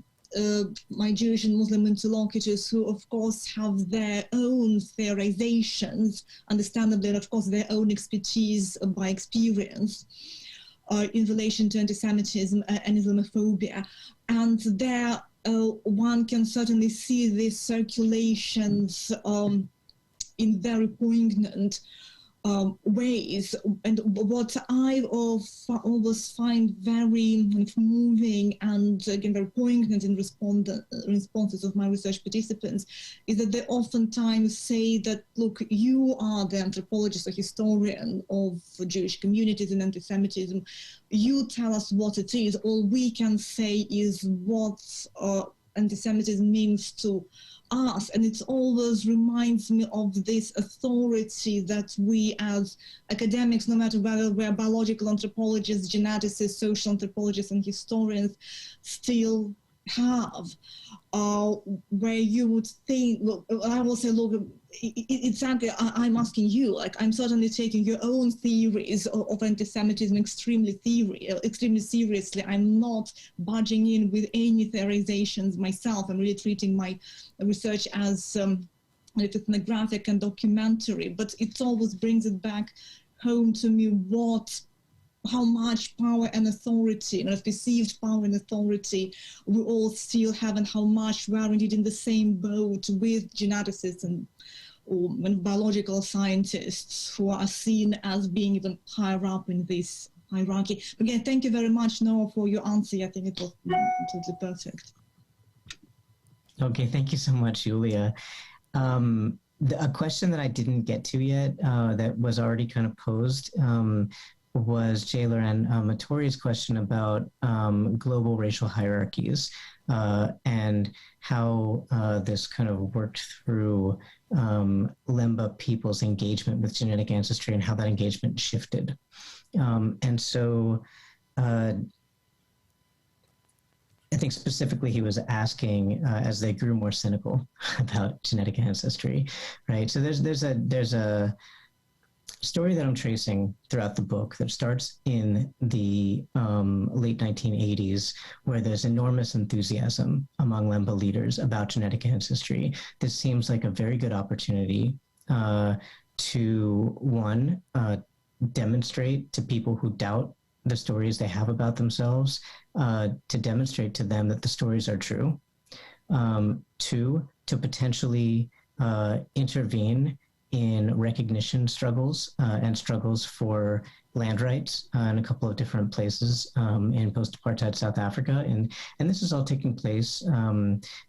my Jewish and Muslim interlocutors, who, of course, have their own theorizations, understandably, and of course, their own expertise by experience in relation to anti-Semitism and Islamophobia. And there, one can certainly see these circulations in very poignant ways. And what I always find very moving and again very poignant in responses of my research participants is that they oftentimes say that, look, you are the anthropologist or historian of Jewish communities and anti-Semitism. You tell us what it is. All we can say is what anti-Semitism means to us. And it always reminds me of this authority that we as academics, no matter whether we're biological anthropologists, geneticists, social anthropologists, and historians, still have, where you would think, look, I will say, look, exactly, I'm asking you, like, I'm certainly taking your own theories of anti-Semitism extremely seriously. I'm not budging in with any theorizations myself. I'm really treating my research as ethnographic and documentary, but it always brings it back home to me how much power and authority, and perceived power and authority, we all still have, and how much we are indeed in the same boat with geneticists and biological scientists who are seen as being even higher up in this hierarchy. Again, thank you very much, Noah, for your answer. I think it was totally perfect. Okay, thank you so much, Julia. A question that I didn't get to yet that was already kind of posed was Jailer Matori's question about global racial hierarchies and how this kind of worked through Lemba people's engagement with genetic ancestry and how that engagement shifted. And so I think specifically he was asking as they grew more cynical about genetic ancestry, right? So there's a story that I'm tracing throughout the book that starts in the late 1980s, where there's enormous enthusiasm among Lemba leaders about genetic ancestry. This seems like a very good opportunity to, one, demonstrate to people who doubt the stories they have about themselves, to demonstrate to them that the stories are true. Two, to potentially intervene in recognition struggles and struggles for land rights in a couple of different places in post-apartheid South Africa. And this is all taking place,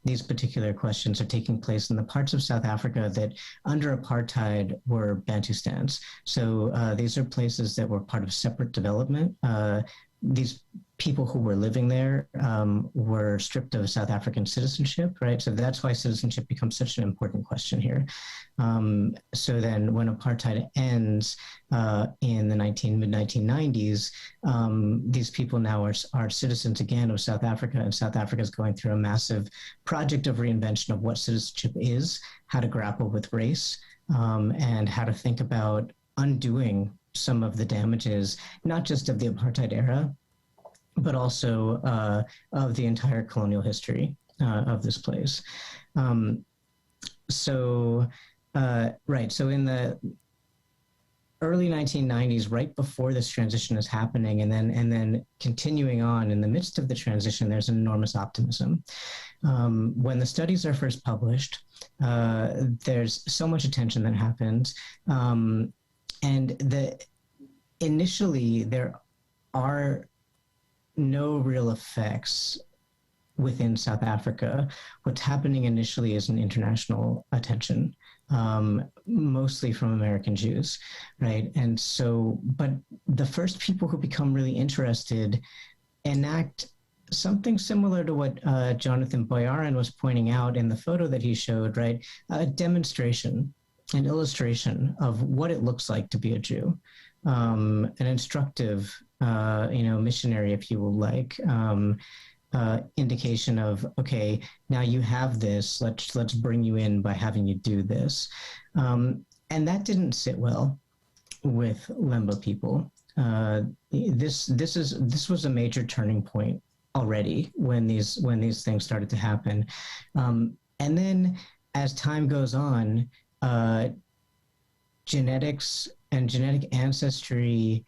these particular questions are taking place in the parts of South Africa that under apartheid were Bantustans. So these are places that were part of separate development. These people who were living there were stripped of South African citizenship, right? So that's why citizenship becomes such an important question here. So then when apartheid ends in the mid-1990s, these people now are citizens again of South Africa, and South Africa is going through a massive project of reinvention of what citizenship is, how to grapple with race, and how to think about undoing some of the damages, not just of the apartheid era, but also of the entire colonial history of this place. So in the early 1990s, right before this transition is happening, and then continuing on in the midst of the transition, there's an enormous optimism. When the studies are first published, there's so much attention that happens. And initially, there are no real effects within South Africa. What's happening initially is an international attention, mostly from American Jews, right? And so, but the first people who become really interested enact something similar to what Jonathan Boyarin was pointing out in the photo that he showed, right? A demonstration, an illustration of what it looks like to be a Jew, an instructive, missionary, if you will, like, indication of, okay, now you have this, let's bring you in by having you do this. and that didn't sit well with Lemba people. This was a major turning point already when these things started to happen, and then as time goes on, genetics and genetic ancestry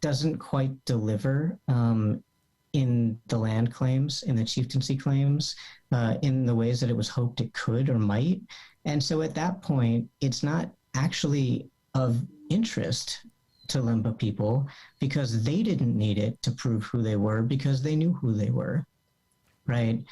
doesn't quite deliver in the land claims, in the chieftaincy claims, in the ways that it was hoped it could or might. And so at that point, it's not actually of interest to Lemba people because they didn't need it to prove who they were because they knew who they were, right?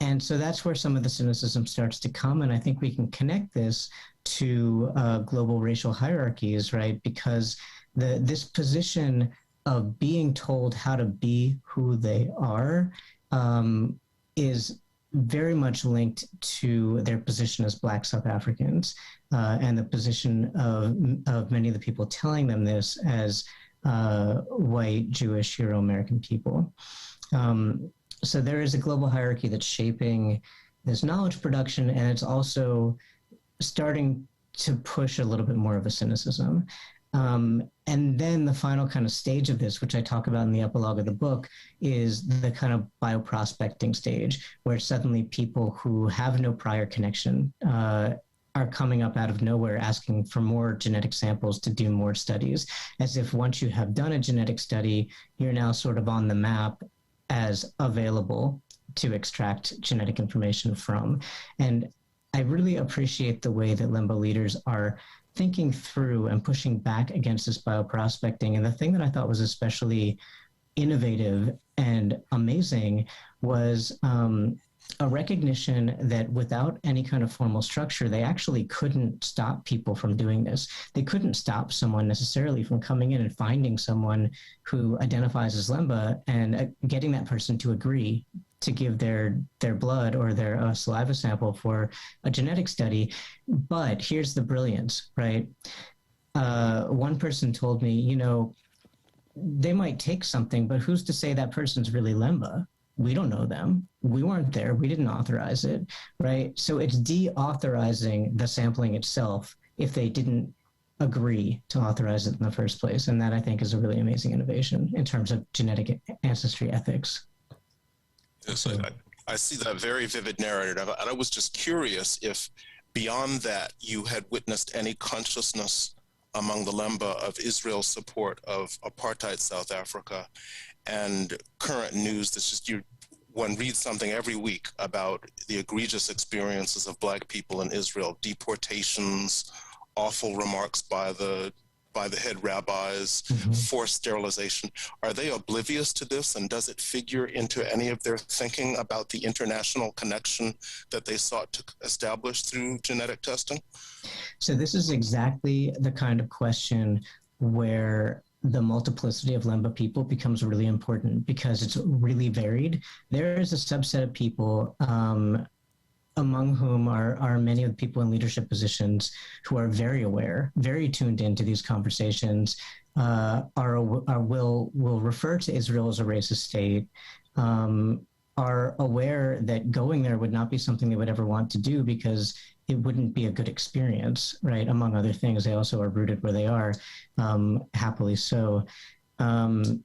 And so that's where some of the cynicism starts to come. And I think we can connect this to global racial hierarchies, right? Because this position of being told how to be who they are is very much linked to their position as Black South Africans and the position of many of the people telling them this as white, Jewish, Euro-American people. So there is a global hierarchy that's shaping this knowledge production, and it's also starting to push a little bit more of a cynicism. And then the final kind of stage of this, which I talk about in the epilogue of the book, is the kind of bioprospecting stage, where suddenly people who have no prior connection are coming up out of nowhere asking for more genetic samples to do more studies, as if once you have done a genetic study, you're now sort of on the map as available to extract genetic information from. And I really appreciate the way that Lemba leaders are thinking through and pushing back against this bioprospecting. And the thing that I thought was especially innovative and amazing was a recognition that without any kind of formal structure, they actually couldn't stop people from doing this. They couldn't stop someone necessarily from coming in and finding someone who identifies as Lemba and getting that person to agree to give their blood or their saliva sample for a genetic study. But here's the brilliance, right? One person told me, you know, they might take something, but who's to say that person's really Lemba? We don't know them. We weren't there. We didn't authorize it, right? So it's deauthorizing the sampling itself if they didn't agree to authorize it in the first place. And that, I think, is a really amazing innovation in terms of genetic ancestry ethics. Yes, I see that very vivid narrative. And I was just curious if beyond that, you had witnessed any consciousness among the Lemba of Israel's support of apartheid South Africa and current news that's just one reads something every week about the egregious experiences of Black people in Israel, deportations, awful remarks by the head rabbis, forced sterilization. Are they oblivious to this, and does it figure into any of their thinking about the international connection that they sought to establish through genetic testing? So this is exactly the kind of question where the multiplicity of Lemba people becomes really important because it's really varied. There is a subset of people among whom are many of the people in leadership positions who are very aware, very tuned into these conversations, will refer to Israel as a racist state, are aware that going there would not be something they would ever want to do because it wouldn't be a good experience, right? Among other things, they also are rooted where they are, happily so, and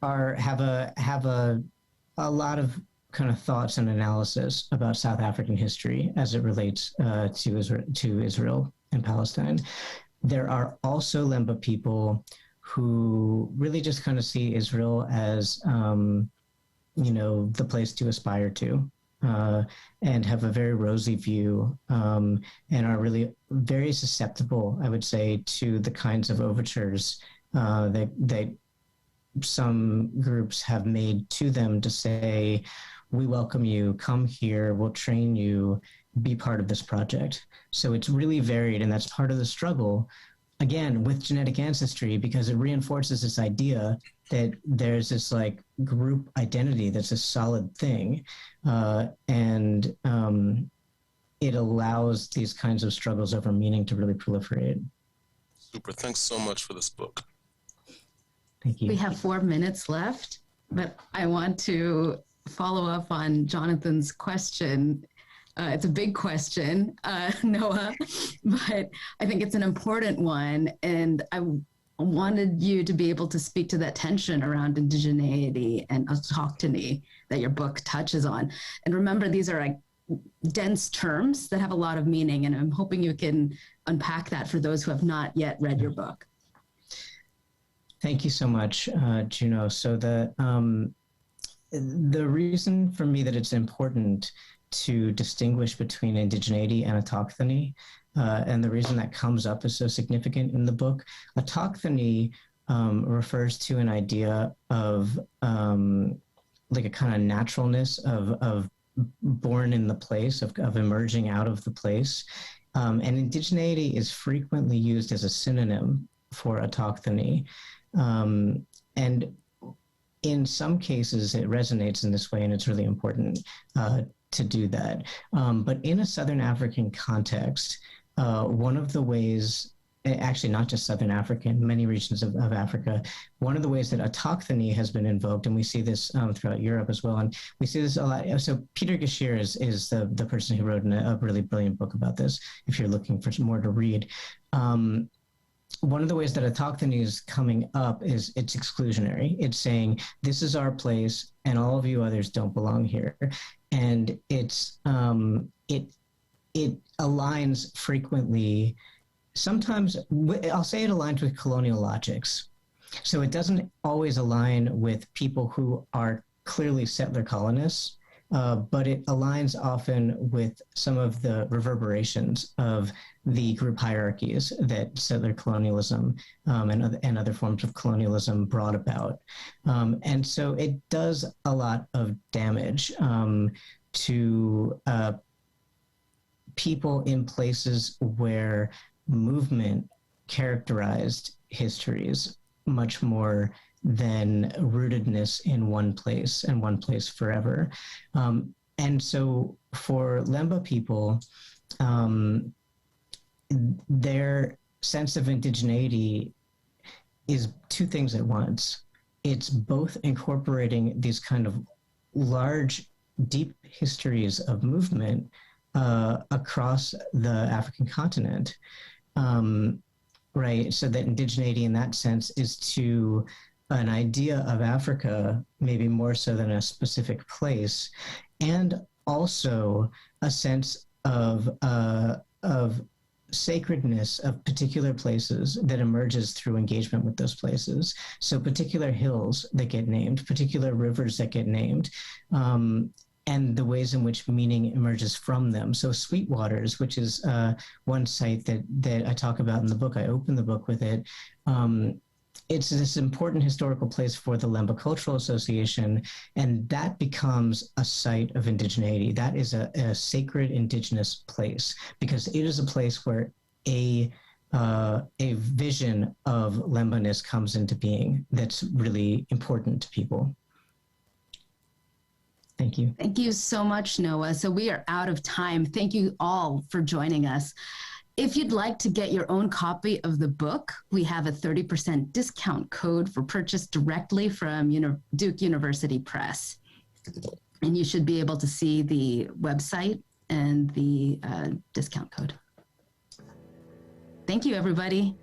have a lot of kind of thoughts and analysis about South African history as it relates to Israel and Palestine. There are also Lemba people who really just kind of see Israel as, the place to aspire to. And have a very rosy view and are really very susceptible, I would say, to the kinds of overtures that some groups have made to them to say, we welcome you, come here, we'll train you, be part of this project. So it's really varied, and that's part of the struggle, again, with genetic ancestry, because it reinforces this idea that there's this like group identity that's a solid thing, and it allows these kinds of struggles over meaning to really proliferate. Super. Thanks so much for this book. Thank you. We have 4 minutes left, but I want to follow up on Jonathan's question. It's a big question, Noah, but I think it's an important one. And I wanted you to be able to speak to that tension around indigeneity and autochthony that your book touches on. And remember, these are like dense terms that have a lot of meaning, and I'm hoping you can unpack that for those who have not yet read your book. Thank you so much, Juno. So the reason for me that it's important to distinguish between indigeneity and autochthony, and the reason that comes up is so significant in the book, autochthony refers to an idea of like a kind of naturalness of born in the place, of emerging out of the place. And indigeneity is frequently used as a synonym for autochthony. And in some cases, it resonates in this way, and it's really important to do that. But in a Southern African context, one of the ways, actually not just Southern Africa, in many regions of Africa, one of the ways that autochthony has been invoked, and we see this throughout Europe as well, and we see this a lot. So Peter Gashir is the person who wrote a really brilliant book about this, if you're looking for some more to read. One of the ways that autochthony is coming up is it's exclusionary. It's saying, this is our place and all of you others don't belong here. And it's it aligns frequently, sometimes, I'll say it aligns with colonial logics. So it doesn't always align with people who are clearly settler colonists, but it aligns often with some of the reverberations of the group hierarchies that settler colonialism and other forms of colonialism brought about. And so it does a lot of damage to people in places where movement characterized histories much more than rootedness in one place and one place forever. And so for Lemba people, their sense of indigeneity is two things at once. It's both incorporating these kind of large, deep histories of movement across the African continent, right? So that indigeneity in that sense is to an idea of Africa, maybe more so than a specific place, and also a sense of sacredness of particular places that emerges through engagement with those places. So particular hills that get named, particular rivers that get named, and the ways in which meaning emerges from them. So Sweetwaters, which is one site that I talk about in the book, I open the book with it. It's this important historical place for the Lemba Cultural Association, and that becomes a site of indigeneity. That is a sacred indigenous place, because it is a place where a vision of Lembaness comes into being that's really important to people. Thank you. Thank you so much, Noah. So we are out of time. Thank you all for joining us. If you'd like to get your own copy of the book, we have a 30% discount code for purchase directly from Duke University Press. And you should be able to see the website and the discount code. Thank you, everybody.